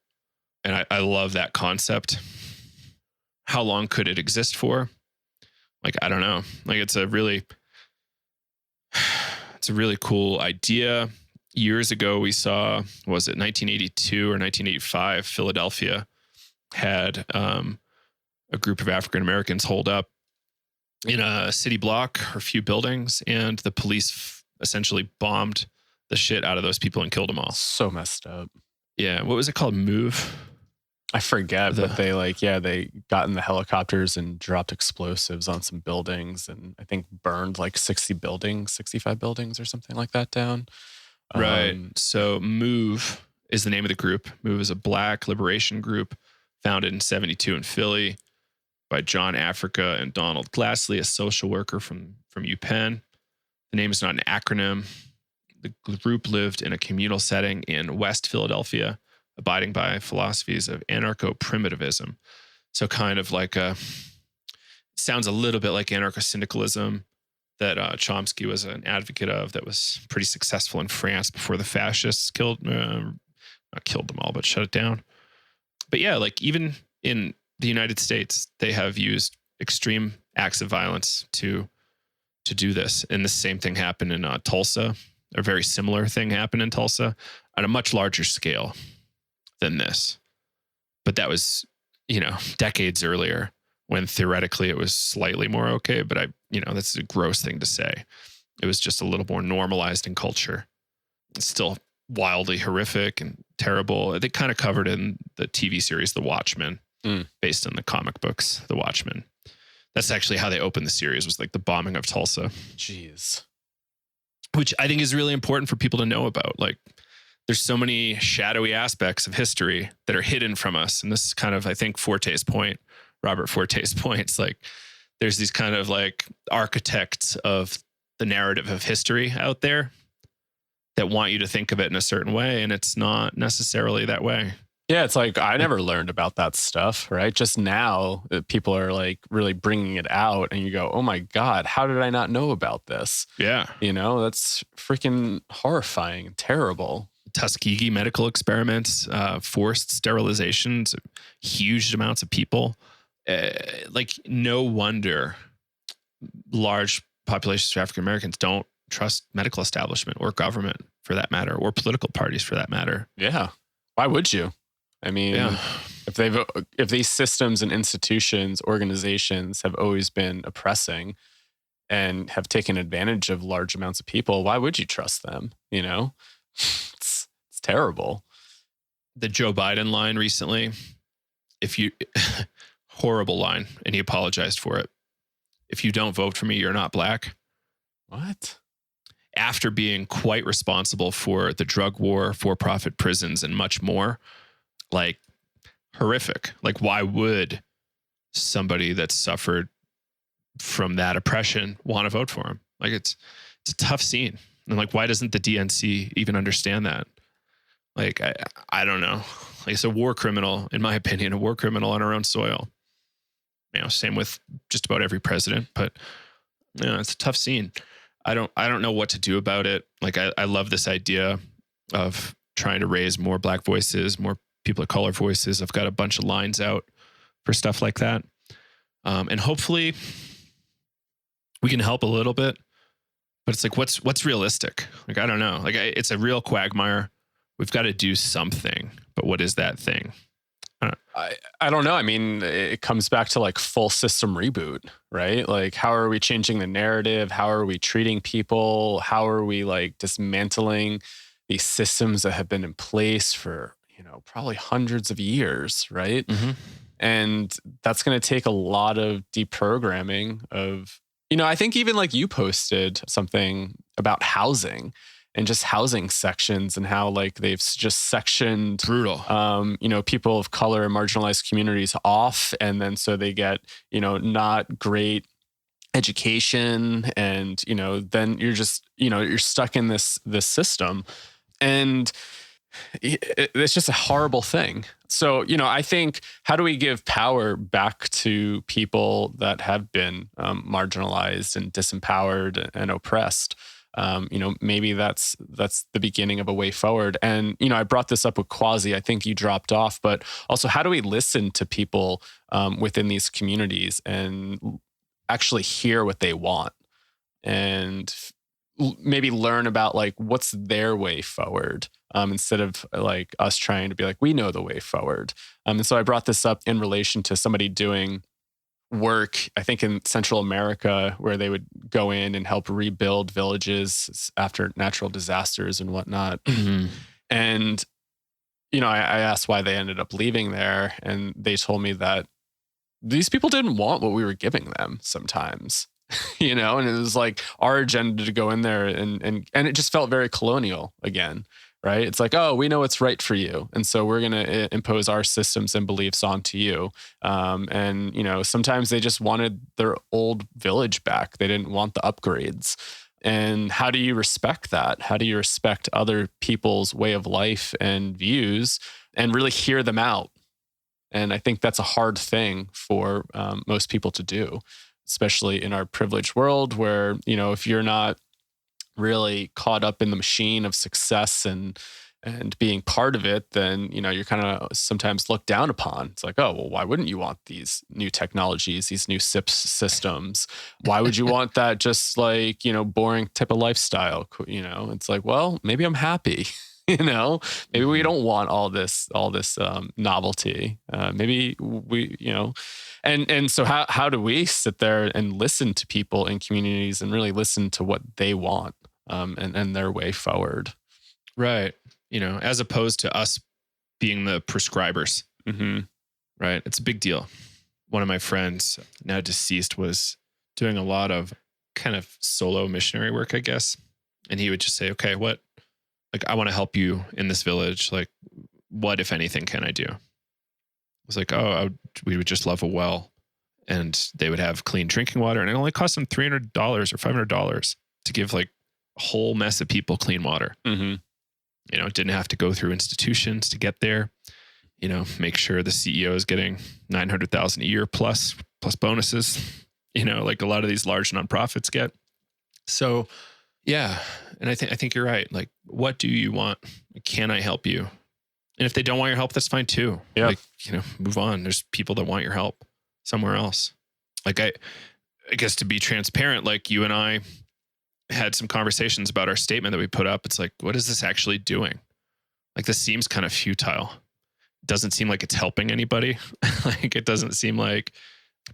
And I love that concept. How long could it exist for? Like, I don't know. Like, it's a really cool idea. Years ago, we saw, was it 1982 or 1985, Philadelphia had a group of African Americans holed up in a city block or a few buildings, and the police essentially bombed the shit out of those people and killed them all. So messed up. Yeah. What was it called? Move? I forget, but they got in the helicopters and dropped explosives on some buildings and I think burned like 65 buildings or something like that down. Right. So Move is the name of the group. Move is a Black liberation group founded in 1972 in Philly by John Africa and Donald Glassley, a social worker from UPenn. The name is not an acronym. The group lived in a communal setting in West Philadelphia, abiding by philosophies of anarcho-primitivism. So kind of like sounds a little bit like anarcho-syndicalism that Chomsky was an advocate of, that was pretty successful in France before the fascists not killed them all, but shut it down. But yeah, like even in the United States, they have used extreme acts of violence to do this. And the same thing happened in Tulsa. A very similar thing happened in Tulsa on a much larger scale than this. But that was, decades earlier when theoretically it was slightly more okay. But that's a gross thing to say. It was just a little more normalized in culture. It's still wildly horrific and terrible. They kind of covered in the TV series, The Watchmen, based on the comic books, The Watchmen. That's actually how they opened the series, was like the bombing of Tulsa. Jeez. Which I think is really important for people to know about. Like, there's so many shadowy aspects of history that are hidden from us. And this is kind of, I think, Robert Forte's point. It's like, there's these kind of like architects of the narrative of history out there that want you to think of it in a certain way. And it's not necessarily that way. Yeah, it's like, I never learned about that stuff, right? Just now people are like really bringing it out and you go, oh my God, how did I not know about this? Yeah. That's freaking horrifying and terrible. Tuskegee medical experiments, forced sterilizations, huge amounts of people. Like, no wonder large populations of African Americans don't trust medical establishment or government for that matter, or political parties for that matter. Yeah. Why would you? I mean, if these systems and institutions, organizations have always been oppressing and have taken advantage of large amounts of people, why would you trust them? It's terrible. The Joe Biden line recently, horrible line, and he apologized for it. If you don't vote for me, you're not black. What? after being quite responsible for the drug war, for-profit prisons, and much more, like horrific. Like, why would somebody that suffered from that oppression want to vote for him? Like, it's a tough scene. And like, why doesn't the DNC even understand that? Like, I don't know. Like, it's a war criminal, in my opinion, a war criminal on our own soil. Same with just about every president, but it's a tough scene. I don't know what to do about it. Like, I love this idea of trying to raise more Black voices, more people of color voices. I've got a bunch of lines out for stuff like that. And hopefully we can help a little bit, but it's like, what's realistic? Like, I don't know. Like, it's a real quagmire. We've got to do something, but what is that thing? I don't know. I mean, it comes back to like full system reboot, right? Like, how are we changing the narrative? How are we treating people? How are we like dismantling these systems that have been in place for, probably hundreds of years, right? Mm-hmm. And that's going to take a lot of deprogramming of, I think even like you posted something about housing and just housing sections and how like they've just sectioned brutal, people of color and marginalized communities off. And then so they get, not great education. And, then you're just, you're stuck in this system. And it's just a horrible thing. So, I think, how do we give power back to people that have been marginalized and disempowered and oppressed? Maybe that's the beginning of a way forward. And, I brought this up with Quasi. I think you dropped off, but also, how do we listen to people within these communities and actually hear what they want and maybe learn about like what's their way forward instead of like us trying to be like, we know the way forward. And so I brought this up in relation to somebody doing work, I think in Central America, where they would go in and help rebuild villages after natural disasters and whatnot. Mm-hmm. And, I asked why they ended up leaving there. And they told me that these people didn't want what we were giving them sometimes, and it was like our agenda to go in there and it just felt very colonial again. Right. It's like, oh, we know what's right for you. And so we're going to impose our systems and beliefs onto you. And, sometimes they just wanted their old village back. They didn't want the upgrades. And how do you respect that? How do you respect other people's way of life and views and really hear them out? And I think that's a hard thing for most people to do, especially in our privileged world where, if you're not really caught up in the machine of success and being part of it, then, you're kind of sometimes looked down upon. It's like, oh, well, why wouldn't you want these new technologies, these new SIPS systems? Why would you want that just like, boring type of lifestyle? It's like, well, maybe I'm happy. Maybe we don't want all this novelty. Maybe we, and so how do we sit there and listen to people in communities and really listen to what they want and their way forward? Right. As opposed to us being the prescribers. Mm-hmm. Right. It's a big deal. One of my friends, now deceased, was doing a lot of kind of solo missionary work, I guess. And he would just say, okay, I want to help you in this village. Like, what, if anything, can I do? I was like, we would just love a well, and they would have clean drinking water. And it only cost them $300 or $500 to give like a whole mess of people clean water. Mm-hmm. It didn't have to go through institutions to get there. Make sure the CEO is getting $900,000 a year plus bonuses, like a lot of these large nonprofits get. So, yeah. And I think you're right. Like, what do you want? Can I help you? And if they don't want your help, that's fine too. Yeah. Like, move on. There's people that want your help somewhere else. Like, I guess to be transparent, like you and I had some conversations about our statement that we put up. It's like, what is this actually doing? Like, this seems kind of futile. It doesn't seem like it's helping anybody. Like, it doesn't seem like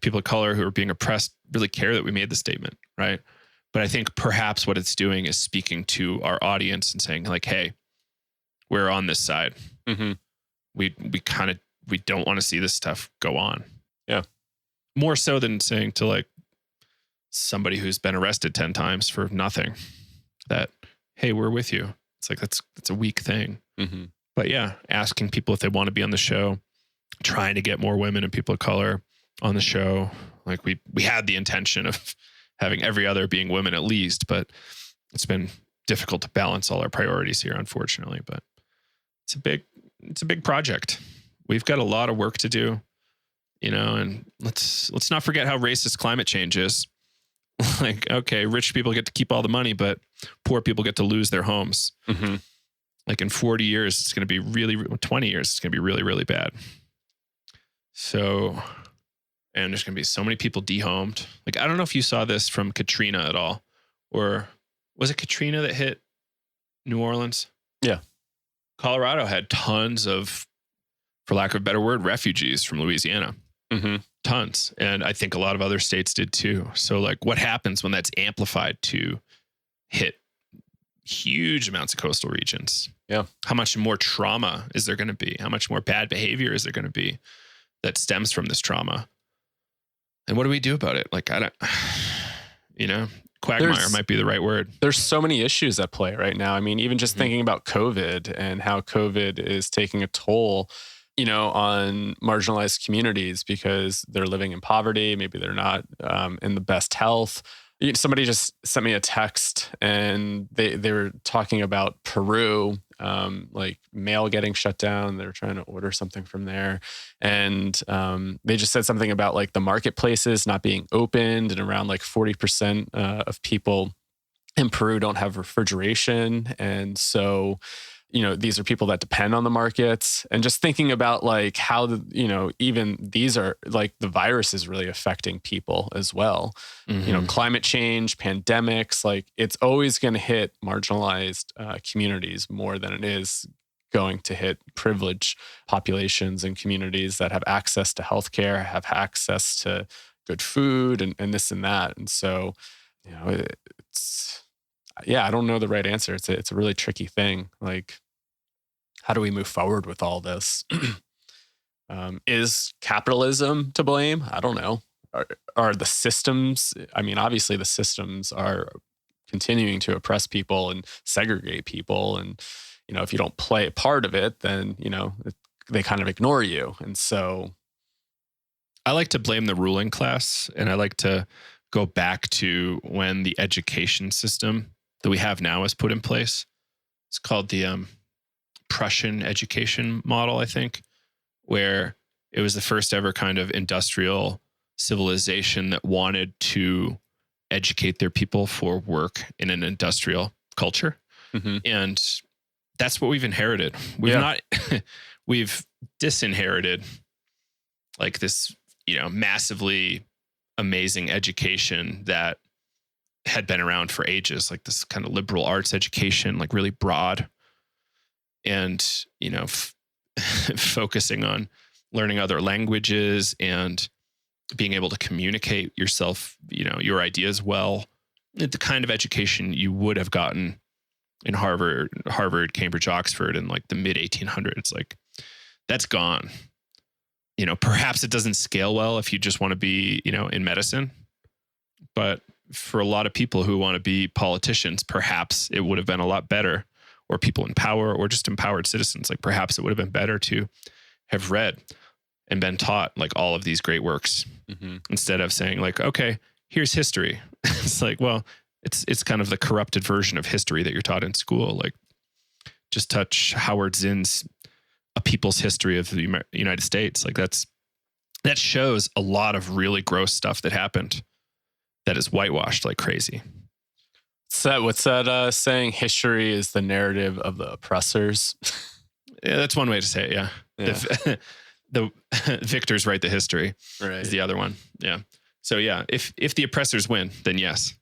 people of color who are being oppressed really care that we made the statement, right? But I think perhaps what it's doing is speaking to our audience and saying like, hey, we're on this side. Mm-hmm. We don't want to see this stuff go on. Yeah. More so than saying to like somebody who's been arrested 10 times for nothing. that, hey, we're with you. It's like, that's a weak thing. Mm-hmm. But yeah, asking people if they want to be on the show, trying to get more women and people of color on the show. Like we had the intention of having every other being women at least, but it's been difficult to balance all our priorities here, unfortunately. But it's a big project. We've got a lot of work to do, and let's not forget how racist climate change is. Like, okay, rich people get to keep all the money, but poor people get to lose their homes. Mm-hmm. Like in 40 years, it's going to be 20 years, it's going to be really, really bad. So, and there's going to be so many people dehomed. Like, I don't know if you saw this from Katrina at all, or was it Katrina that hit New Orleans? Yeah. Colorado had tons of, for lack of a better word, refugees from Louisiana. Mm-hmm. Tons. And I think a lot of other states did too. So like what happens when that's amplified to hit huge amounts of coastal regions? Yeah. How much more trauma is there going to be? How much more bad behavior is there going to be that stems from this trauma? And what do we do about it? Like, I don't, quagmire might be the right word. There's so many issues at play right now. I mean, even just thinking about COVID and how COVID is taking a toll, on marginalized communities because they're living in poverty. Maybe they're not in the best health. Somebody just sent me a text and they were talking about Peru, like mail getting shut down. They were trying to order something from there. And they just said something about like the marketplaces not being opened, and around like 40% of people in Peru don't have refrigeration. And so, these are people that depend on the markets, and just thinking about like how, even these are like the virus is really affecting people as well. Mm-hmm. Climate change, pandemics, like it's always going to hit marginalized communities more than it is going to hit privileged populations and communities that have access to healthcare, have access to good food and this and that. And so, I don't know the right answer. It's a really tricky thing. Like, how do we move forward with all this? Is capitalism to blame? I don't know. Are the systems? I mean, obviously the systems are continuing to oppress people and segregate people. And, if you don't play a part of it, then, they kind of ignore you. And so I like to blame the ruling class, and I like to go back to when the education system that we have now is put in place. It's called the Prussian education model, I think, where it was the first ever kind of industrial civilization that wanted to educate their people for work in an industrial culture. Mm-hmm. And that's what we've inherited. We've disinherited like this, massively amazing education that had been around for ages, like this kind of liberal arts education, like really broad, and, focusing on learning other languages and being able to communicate yourself, your ideas well. The kind of education you would have gotten in Harvard, Cambridge, Oxford in like the mid 1800s, like that's gone. Perhaps it doesn't scale well if you just want to be, in medicine, but for a lot of people who want to be politicians, perhaps it would have been a lot better, or people in power, or just empowered citizens. Like perhaps it would have been better to have read and been taught like all of these great works, instead of saying like, okay, here's history. It's like, well, it's kind of the corrupted version of history that you're taught in school. Like just touch Howard Zinn's A People's History of the United States. Like that shows a lot of really gross stuff that happened that is whitewashed like crazy. What's that saying? History is the narrative of the oppressors. Yeah, that's one way to say it. Yeah. The victors write the history, right, is the other one. Yeah. So yeah, if the oppressors win, then yes.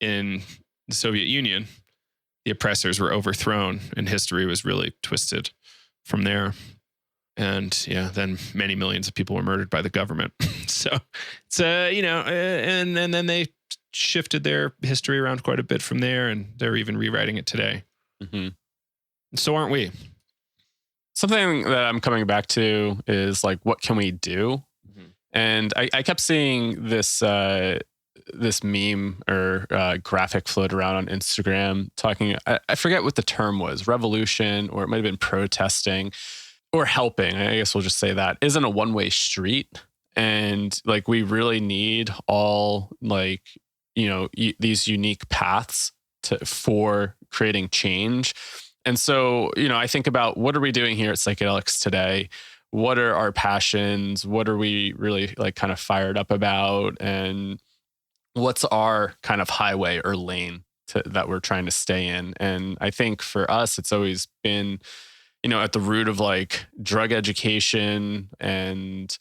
In the Soviet Union, the oppressors were overthrown and history was really twisted from there. And yeah, then many millions of people were murdered by the government. So it's, and then they shifted their history around quite a bit from there, and they're even rewriting it today. Mm-hmm. So aren't we? Something that I'm coming back to is like, what can we do? Mm-hmm. And I kept seeing this this meme or graphic floated around on Instagram talking, I forget what the term was, revolution, or it might have been protesting or helping. I guess we'll just say that isn't a one-way street. And like, we really need all like, these unique paths for creating change. And so, I think about what are we doing here at Psychedelics today? What are our passions? What are we really like kind of fired up about? And what's our kind of highway or lane that we're trying to stay in? And I think for us, it's always been, at the root of like drug education and,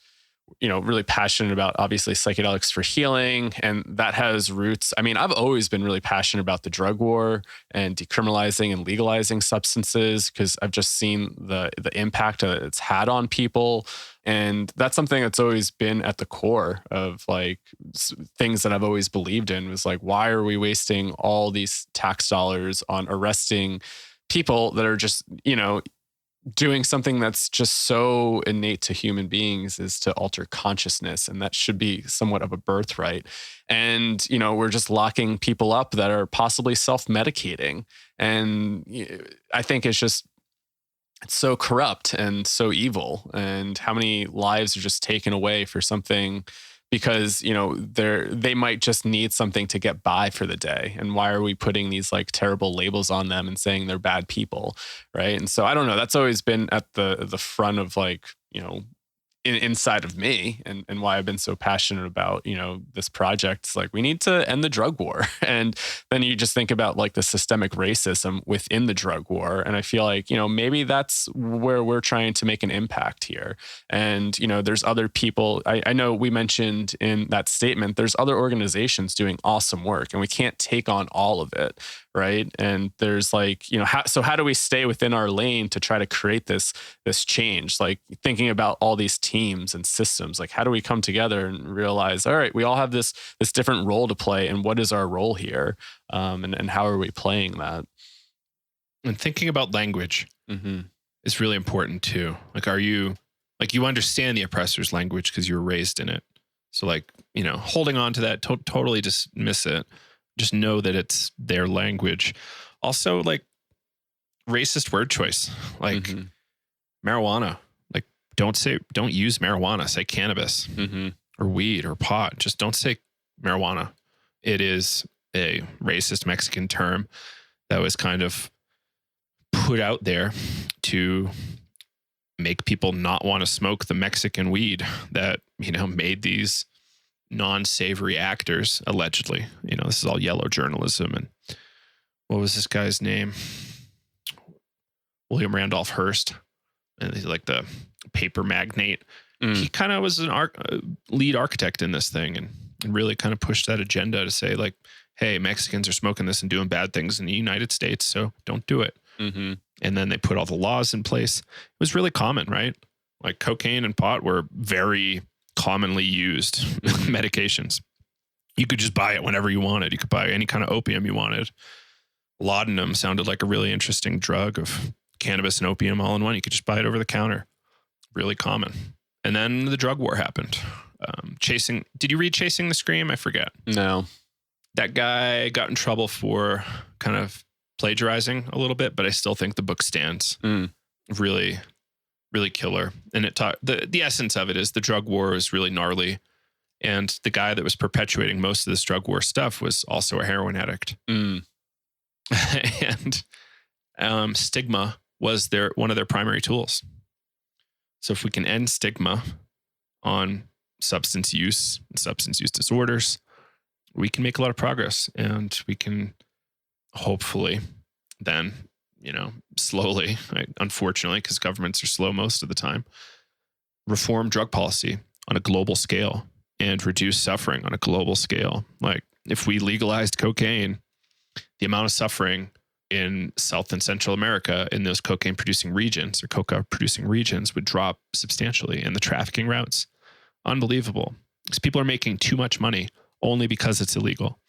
really passionate about obviously psychedelics for healing. And that has roots. I mean, I've always been really passionate about the drug war and decriminalizing and legalizing substances because I've just seen the impact that it's had on people. And that's something that's always been at the core of like things that I've always believed in was like, why are we wasting all these tax dollars on arresting people that are just, doing something that's just so innate to human beings is to alter consciousness. And that should be somewhat of a birthright. And, we're just locking people up that are possibly self-medicating. And I think it's so corrupt and so evil. And how many lives are just taken away for something because, they might just need something to get by for the day. And why are we putting these like terrible labels on them and saying they're bad people? Right. And so I don't know, that's always been at the front of like, inside of me and why I've been so passionate about, this project. It's like, we need to end the drug war. And then you just think about like the systemic racism within the drug war. And I feel like, maybe that's where we're trying to make an impact here. And, there's other people, I know we mentioned in that statement, there's other organizations doing awesome work and we can't take on all of it. Right. And there's like, how do we stay within our lane to try to create this change? Like thinking about all these teams and systems, like how do we come together and realize, all right, we all have this different role to play and what is our role here? And how are we playing that? And thinking about language is really important too. Like, you understand the oppressor's language because you were raised in it. So like, holding on to that, totally dismiss it. Just know that it's their language. Also, like racist word choice, like marijuana. Like, don't use marijuana. Say cannabis or weed or pot. Just don't say marijuana. It is a racist Mexican term that was kind of put out there to make people not want to smoke the Mexican weed that, made these non-savory actors, allegedly. This is all yellow journalism. And what was this guy's name? William Randolph Hearst. And he's like the paper magnate. He kind of was an lead architect in this thing and really kind of pushed that agenda to say like, hey, Mexicans are smoking this and doing bad things in the United States, so don't do it. And then they put all the laws in place. It was really common, right? Like cocaine and pot were very commonly used medications. You could just buy it whenever you wanted. You could buy any kind of opium you wanted. Laudanum sounded like a really interesting drug of cannabis and opium all in one. You could just buy it over the counter. Really common. And then the drug war happened. Did you read Chasing the Scream? I forget. No. That guy got in trouble for kind of plagiarizing a little bit, but I still think the book stands. Really, really killer. And it the essence of it is the drug war is really gnarly. And the guy that was perpetuating most of this drug war stuff was also a heroin addict. And stigma was one of their primary tools. So if we can end stigma on substance use and substance use disorders, we can make a lot of progress, and we can hopefully then, slowly, unfortunately, because governments are slow most of the time, reform drug policy on a global scale and reduce suffering on a global scale. Like if we legalized cocaine, the amount of suffering in South and Central America in those cocaine producing regions or coca producing regions would drop substantially, and the trafficking routes, unbelievable. Because people are making too much money only because it's illegal.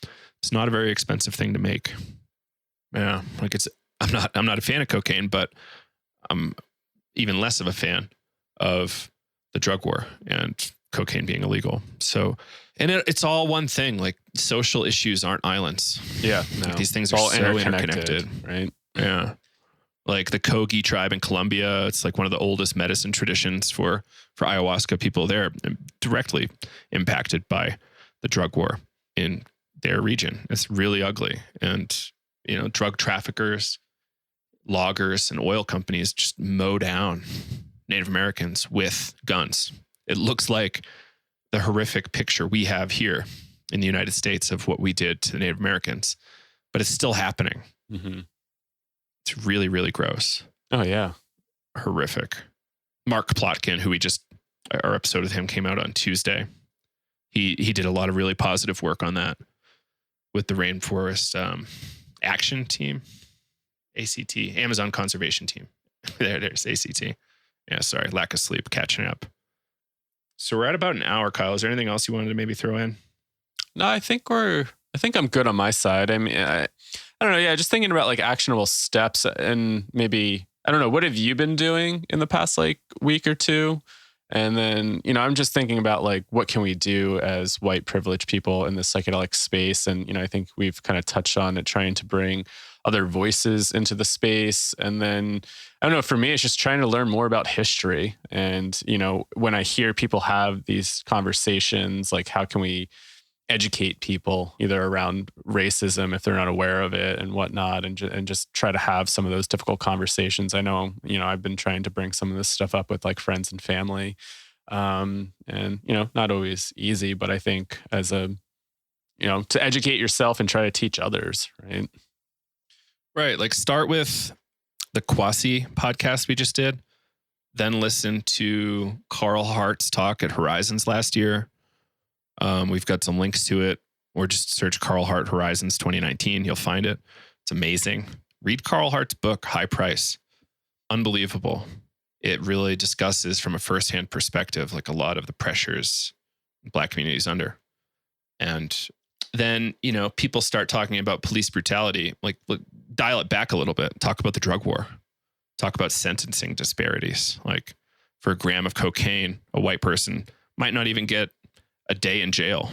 It's not a very expensive thing to make. Yeah, like I'm not a fan of cocaine, but I'm even less of a fan of the drug war. And cocaine being illegal. So, and it's all one thing. Like social issues aren't islands. Yeah. Like, No. these things It's are all so interconnected. right? Yeah. Like the Kogi tribe in Colombia, it's like one of the oldest medicine traditions for ayahuasca people there, directly impacted by the drug war in their region. It's really ugly. And, drug traffickers, loggers, and oil companies just mow down Native Americans with guns. It looks like the horrific picture we have here in the United States of what we did to the Native Americans, but it's still happening. Mm-hmm. It's really, really gross. Oh, yeah. Horrific. Mark Plotkin, who our episode with him came out on Tuesday. He did a lot of really positive work on that with the Rainforest Action Team, ACT, Amazon Conservation Team. There's ACT. Yeah, sorry, lack of sleep, catching up. So we're at about an hour, Kyle. Is there anything else you wanted to maybe throw in? No, I think I'm good on my side. I mean, I don't know. Yeah, just thinking about like actionable steps and maybe, I don't know, what have you been doing in the past like week or two? And then, I'm just thinking about like, what can we do as white privileged people in the psychedelic space? And, I think we've kind of touched on it, trying to bring other voices into the space. And then, I don't know, for me, it's just trying to learn more about history. And, when I hear people have these conversations, like how can we educate people either around racism if they're not aware of it and whatnot, and just try to have some of those difficult conversations. I know, I've been trying to bring some of this stuff up with like friends and family, and not always easy, but I think as to educate yourself and try to teach others, right? Right. Like start with the Quasi podcast we just did, then listen to Carl Hart's talk at Horizons last year. We've got some links to it, or just search Carl Hart Horizons 2019. You'll find it. It's amazing. Read Carl Hart's book, High Price. Unbelievable. It really discusses from a firsthand perspective, like a lot of the pressures Black communities under. And then, people start talking about police brutality, like dial it back a little bit, talk about the drug war, talk about sentencing disparities. Like for a gram of cocaine, a white person might not even get a day in jail.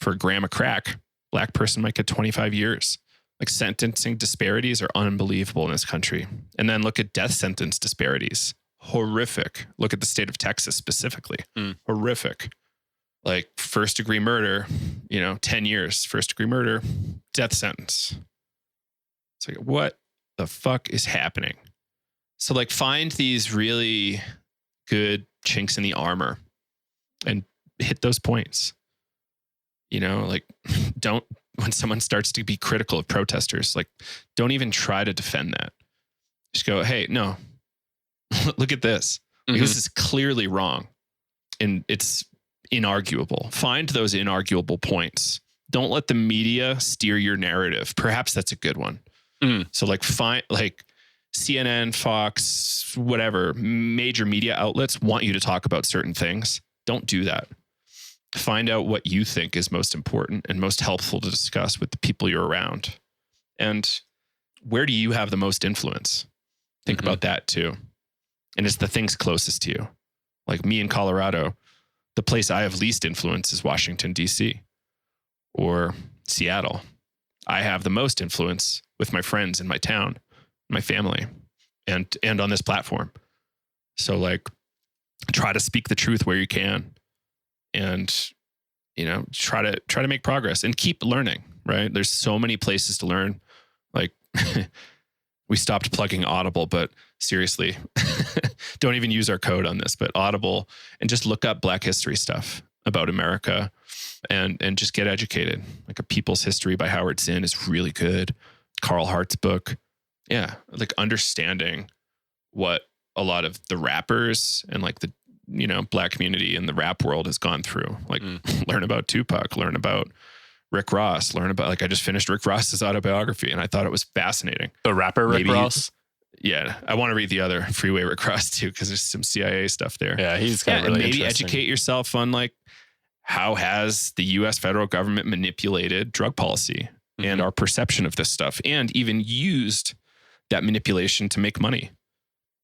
For a gram of crack, Black person might get 25 years. Like sentencing disparities are unbelievable in this country. And then look at death sentence disparities. Horrific. Look at the state of Texas specifically. Horrific. Like first degree murder, 10 years, first degree murder, death sentence. It's like, what the fuck is happening? So like find these really good chinks in the armor and hit those points. Like don't, when someone starts to be critical of protesters, like don't even try to defend that. Just go, hey, no, look at this. Mm-hmm. This is clearly wrong. And it's inarguable. Find those inarguable points. Don't let the media steer your narrative. Perhaps that's a good one. So like find like CNN, Fox, whatever, major media outlets want you to talk about certain things. Don't do that. Find out what you think is most important and most helpful to discuss with the people you're around. And where do you have the most influence? Think about that too. And it's the things closest to you. Like me in Colorado, the place I have least influence is Washington, D.C. or Seattle. I have the most influence with my friends in my town, my family, and on this platform. So like try to speak the truth where you can. And, try to make progress and keep learning, right? There's so many places to learn. Like we stopped plugging Audible, but seriously, don't even use our code on this, but Audible, and just look up Black history stuff about America and just get educated. Like A People's History by Howard Zinn is really good. Carl Hart's book. Yeah. Like understanding what a lot of the rappers and like the, Black community in the rap world has gone through. Like learn about Tupac, learn about Rick Ross, learn about, like I just finished Rick Ross's autobiography and I thought it was fascinating. The rapper Rick Ross? Yeah. I want to read the other Freeway Rick Ross too, because there's some CIA stuff there. Yeah, he's got really maybe educate yourself on like how has the US federal government manipulated drug policy and our perception of this stuff, and even used that manipulation to make money.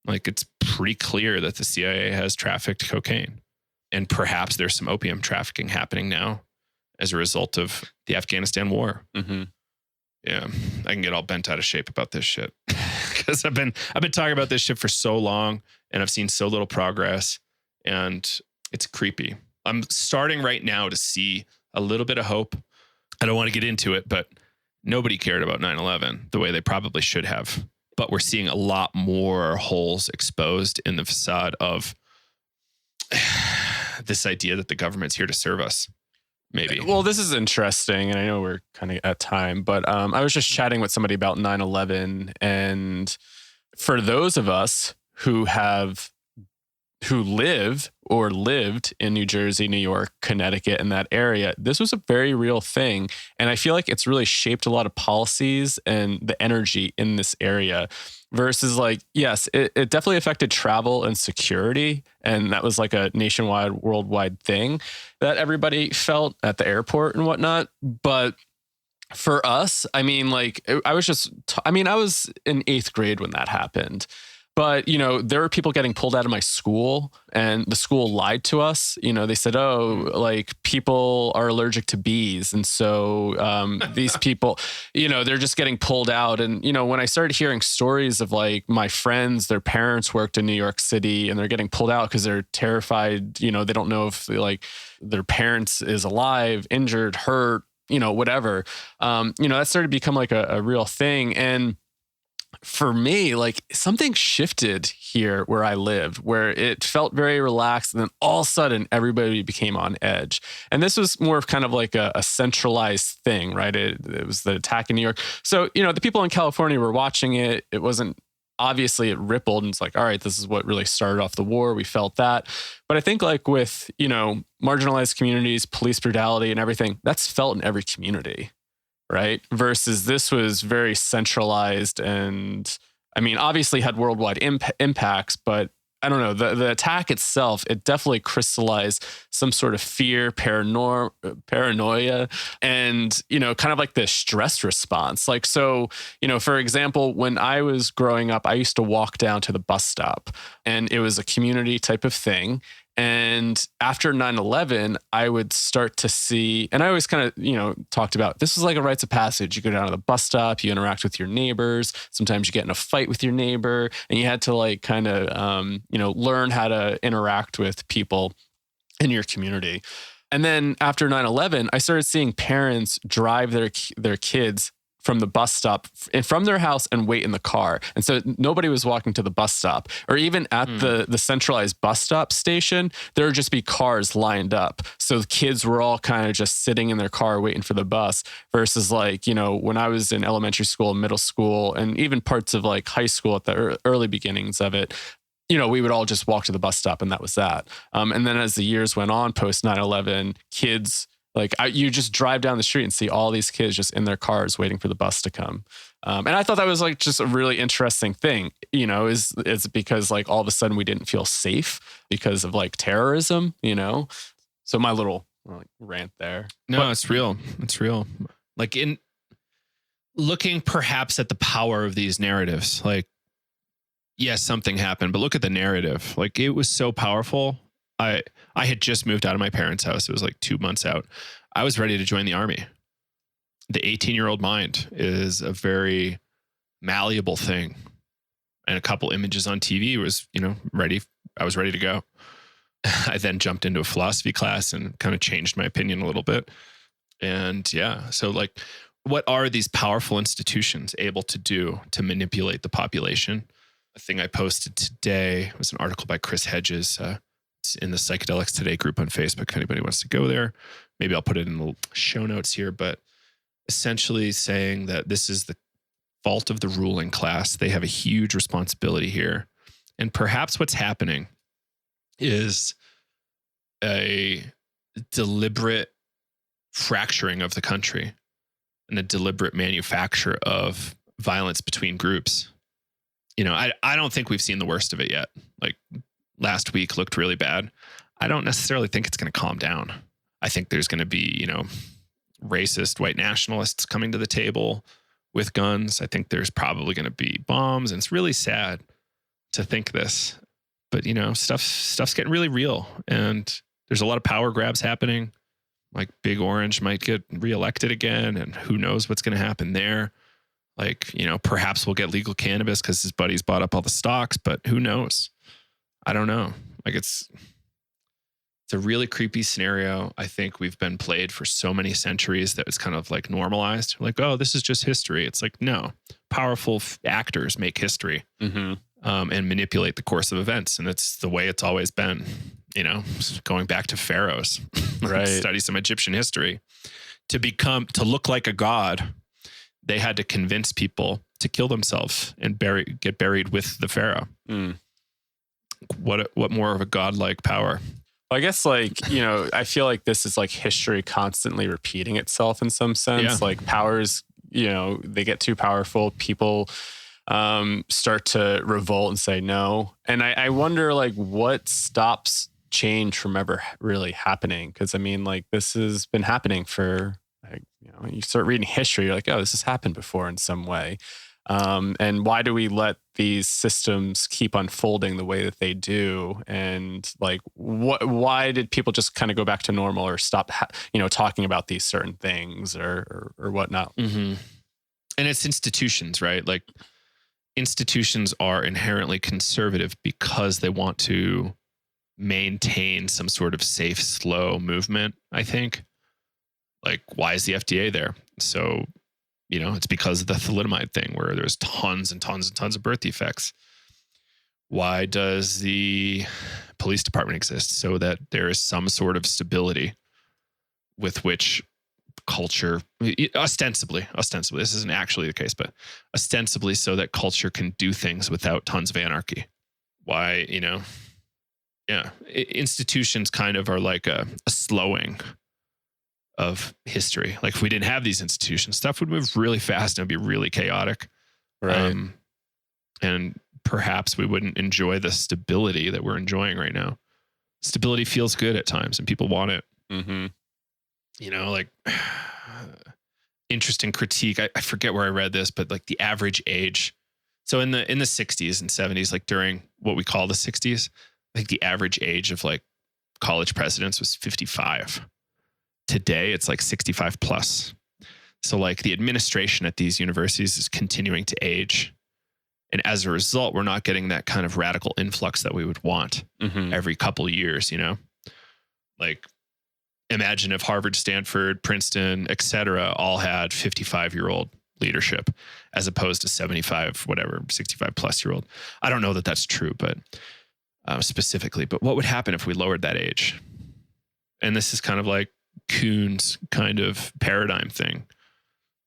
Like it's pretty clear that the CIA has trafficked cocaine And perhaps there's some opium trafficking happening now as a result of the Afghanistan war. Mm-hmm. Yeah, I can get all bent out of shape about this shit because I've been talking about this shit for so long, and I've seen so little progress, and it's creepy. I'm starting right now to see a little bit of hope. I don't want to get into it, but nobody cared about 9/11 the way they probably should have. But we're seeing a lot more holes exposed in the facade of this idea that the government's here to serve us. Maybe. Well, this is interesting, and I know we're kind of at time, but I was just chatting with somebody about 9/11, and for those of us who live or lived in New Jersey, New York, Connecticut, in that area, this was a very real thing. And I feel like it's really shaped a lot of policies and the energy in this area versus like, yes, it definitely affected travel and security. And that was like a nationwide, worldwide thing that everybody felt at the airport and whatnot. But for us, I mean, like I was in 8th grade when that happened. But, you know, there were people getting pulled out of my school and the school lied to us. You know, they said, oh, like people are allergic to bees. And so these people, you know, they're just getting pulled out. And, you know, when I started hearing stories of like my friends, their parents worked in New York City and they're getting pulled out because they're terrified, you know, they don't know if like their parents is alive, injured, hurt, you know, whatever. You know, that started to become like a real thing. And for me, like something shifted here where I lived, where it felt very relaxed. And then all of a sudden, everybody became on edge. And this was more of kind of like a centralized thing, right? It was the attack in New York. So, you know, the people in California were watching it. It wasn't, obviously it rippled and it's like, all right, this is what really started off the war. We felt that. But I think like with, you know, marginalized communities, police brutality and everything, that's felt in every community. Right. Versus this was very centralized and I mean, obviously had worldwide impacts, but I don't know, the attack itself, it definitely crystallized some sort of fear, paranoia, and, you know, kind of like this stress response. Like, so, you know, for example, when I was growing up, I used to walk down to the bus stop and it was a community type of thing. And after 9/11, I would start to see, and I always kind of, you know, talked about this was like a rites of passage. You go down to the bus stop, you interact with your neighbors. Sometimes you get in a fight with your neighbor and you had to like kind of, you know, learn how to interact with people in your community. And then after 9/11, I started seeing parents drive their kids from the bus stop and from their house and wait in the car. And so nobody was walking to the bus stop or even at the centralized bus stop station, there would just be cars lined up. So the kids were all kind of just sitting in their car waiting for the bus versus like, you know, when I was in elementary school, middle school, and even parts of like high school at the early beginnings of it, you know, we would all just walk to the bus stop and that was that. And then as the years went on post 9/11, kids, like you just drive down the street and see all these kids just in their cars waiting for the bus to come. And I thought that was like just a really interesting thing, you know, is because like all of a sudden we didn't feel safe because of like terrorism, you know? So my little like rant there. No, it's real. It's real. Like in looking perhaps at the power of these narratives, like, yes, something happened, but look at the narrative. Like it was so powerful. I had just moved out of my parents' house. It was like 2 months out. I was ready to join the army. The 18-year-old mind is a very malleable thing. And a couple images on TV was, you know, ready. I was ready to go. I then jumped into a philosophy class and kind of changed my opinion a little bit. And yeah, so like, what are these powerful institutions able to do to manipulate the population? A thing I posted today was an article by Chris Hedges, in the Psychedelics Today group on Facebook. If anybody wants to go there, maybe I'll put it in the show notes here, but essentially saying that this is the fault of the ruling class. They have a huge responsibility here. And perhaps what's happening is a deliberate fracturing of the country and a deliberate manufacture of violence between groups. You know, I don't think we've seen the worst of it yet. Like, last week looked really bad. I don't necessarily think it's going to calm down. I think there's going to be, you know, racist white nationalists coming to the table with guns. I think there's probably going to be bombs. And it's really sad to think this. But, you know, stuff's getting really real. And There's a lot of power grabs happening. Like Big Orange might get reelected again, and who knows what's going to happen there. Like, perhaps we'll get legal cannabis because his buddies bought up all the stocks, but who knows? I don't know. Like it's a really creepy scenario. I think we've been played for so many centuries that it's kind of like normalized. Like, oh, this is just history. It's like, no, powerful actors make history and manipulate the course of events. And it's the way it's always been, going back to pharaohs, Right. Study some Egyptian history. To look like a god, they had to convince people to kill themselves and get buried with the pharaoh. What more of a godlike power? I guess I feel like this is like history constantly repeating itself in some sense. Yeah. Like powers, they get too powerful. People start to revolt and say no. And I wonder what stops change from ever really happening. Cause I mean, this has been happening for you start reading history, you're like, oh, this has happened before in some way. And why do we let these systems keep unfolding the way that they do? And why did people just kind of go back to normal or stop, talking about these certain things or whatnot? Mm-hmm. And it's institutions, right? Like institutions are inherently conservative because they want to maintain some sort of safe, slow movement, I think. Like, why is the FDA there? So, it's because of the thalidomide thing where there's tons and tons and tons of birth defects. Why does the police department exist? So that there is some sort of stability with which culture, ostensibly, this isn't actually the case, but ostensibly so that culture can do things without tons of anarchy. Why, institutions kind of are like a slowing of history. Like if we didn't have these institutions, stuff would move really fast and it'd be really chaotic. Right. And perhaps we wouldn't enjoy the stability that we're enjoying right now. Stability feels good at times and people want it. Mm-hmm. Interesting critique. I forget where I read this, but like the average age. So in the 60s and 70s, like during what we call the 60s, I think the average age of like college presidents was 55. Today, it's like 65 plus. So like the administration at these universities is continuing to age. And as a result, we're not getting that kind of radical influx that we would want every couple of years, Like imagine if Harvard, Stanford, Princeton, et cetera, all had 55-year-old leadership as opposed to 65 plus year old. I don't know that that's true, but specifically, but what would happen if we lowered that age? And this is kind of like Kuhn's kind of paradigm thing.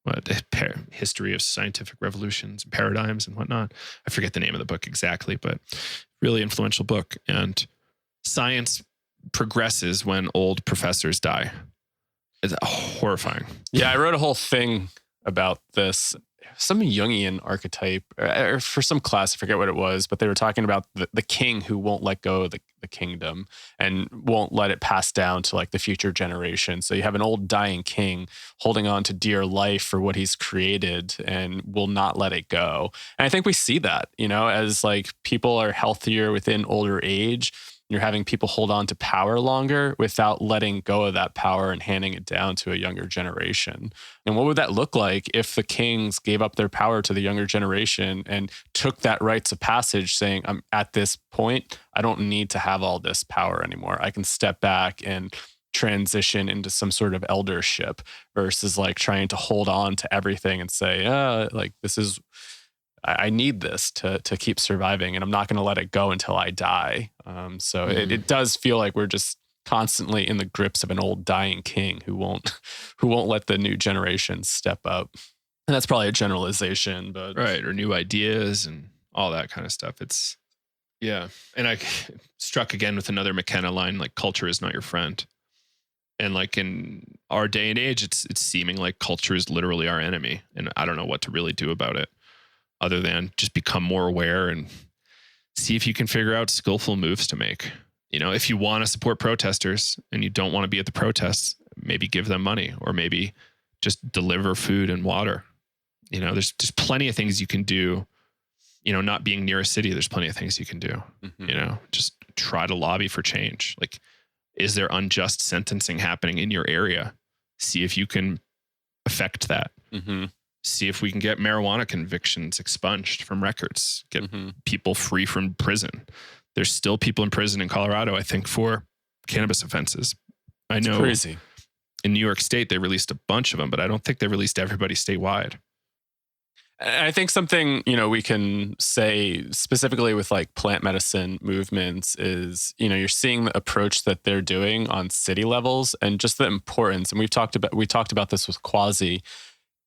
The history of scientific revolutions, paradigms and whatnot. I forget the name of the book exactly, but really influential book. And science progresses when old professors die. It's horrifying. Yeah, I wrote a whole thing about this. Some Jungian archetype, or for some class, I forget what it was, but they were talking about the king who won't let go of the kingdom and won't let it pass down to like the future generation. So you have an old dying king holding on to dear life for what he's created and will not let it go. And I think we see that, as like people are healthier within older age. You're having people hold on to power longer without letting go of that power and handing it down to a younger generation. And what would that look like if the kings gave up their power to the younger generation and took that rites of passage saying, I'm at this point, I don't need to have all this power anymore. I can step back and transition into some sort of eldership versus like trying to hold on to everything and say, I need this to keep surviving and I'm not going to let it go until I die. It does feel like we're just constantly in the grips of an old dying king who won't let the new generation step up. And that's probably a generalization, but right. Or new ideas and all that kind of stuff. It's yeah. And I struck again with another McKenna line, like culture is not your friend. And like in our day and age, it's seeming like culture is literally our enemy. And I don't know what to really do about it, other than just become more aware and see if you can figure out skillful moves to make. If you want to support protesters and you don't want to be at the protests, maybe give them money or maybe just deliver food and water. There's plenty of things you can do. Not being near a city, there's plenty of things you can do. Just try to lobby for change. Like Is there unjust sentencing happening in your area? See if you can affect that. Mm-hmm. See if we can get marijuana convictions expunged from records, get people free from prison. There's still people in prison in Colorado, I think, for cannabis offenses. I know crazy. In New York State, they released a bunch of them, but I don't think they released everybody statewide. I think something, we can say specifically with like plant medicine movements is, you're seeing the approach that they're doing on city levels and just the importance. And we talked about this with Quasi,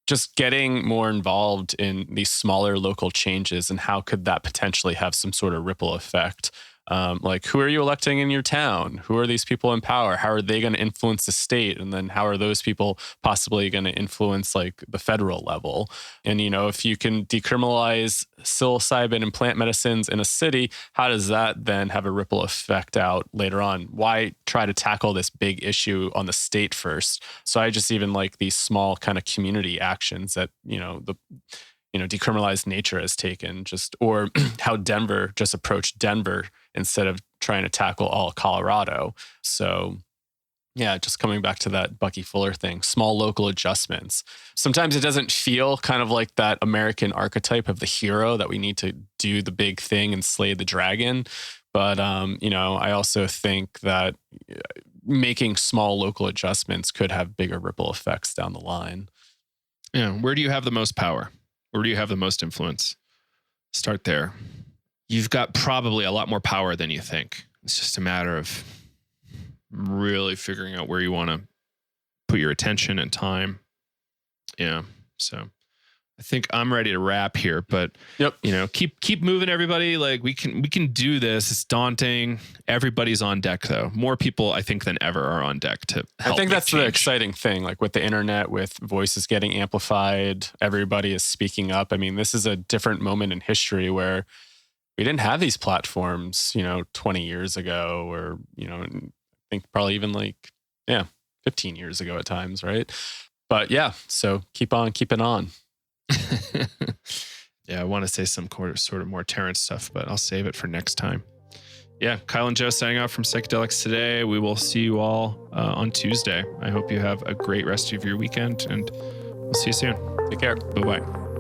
just getting more involved in these smaller local changes and how could that potentially have some sort of ripple effect. Like, who are you electing in your town? Who are these people in power? How are they going to influence the state? And then how are those people possibly going to influence like the federal level? And, if you can decriminalize psilocybin and plant medicines in a city, how does that then have a ripple effect out later on? Why try to tackle this big issue on the state first? So I just even like these small kind of community actions that, decriminalized nature has taken, or how Denver just approached Denver instead of trying to tackle all Colorado. So yeah, just coming back to that Bucky Fuller thing, small local adjustments. Sometimes it doesn't feel kind of like that American archetype of the hero that we need to do the big thing and slay the dragon. But, I also think that making small local adjustments could have bigger ripple effects down the line. Yeah. Where do you have the most power? Where do you have the most influence? Start there. You've got probably a lot more power than you think. It's just a matter of really figuring out where you want to put your attention and time. Yeah. So I think I'm ready to wrap here, but yep. Keep moving, everybody. Like we can do this. It's daunting. Everybody's on deck though. More people, I think, than ever are on deck to help. I think that's change. The exciting thing, like with the internet, with voices getting amplified, everybody is speaking up. I mean, this is a different moment in history where we didn't have these platforms, 20 years ago, or, I think probably even 15 years ago at times. Right. But yeah, so keep on keeping on. Yeah, I want to say some sort of more Terrence stuff, but I'll save it for next time. Yeah, Kyle and Joe signing off from Psychedelics today. We will see you all on Tuesday. I hope you have a great rest of your weekend, and we'll see you soon. Take care. Bye-bye.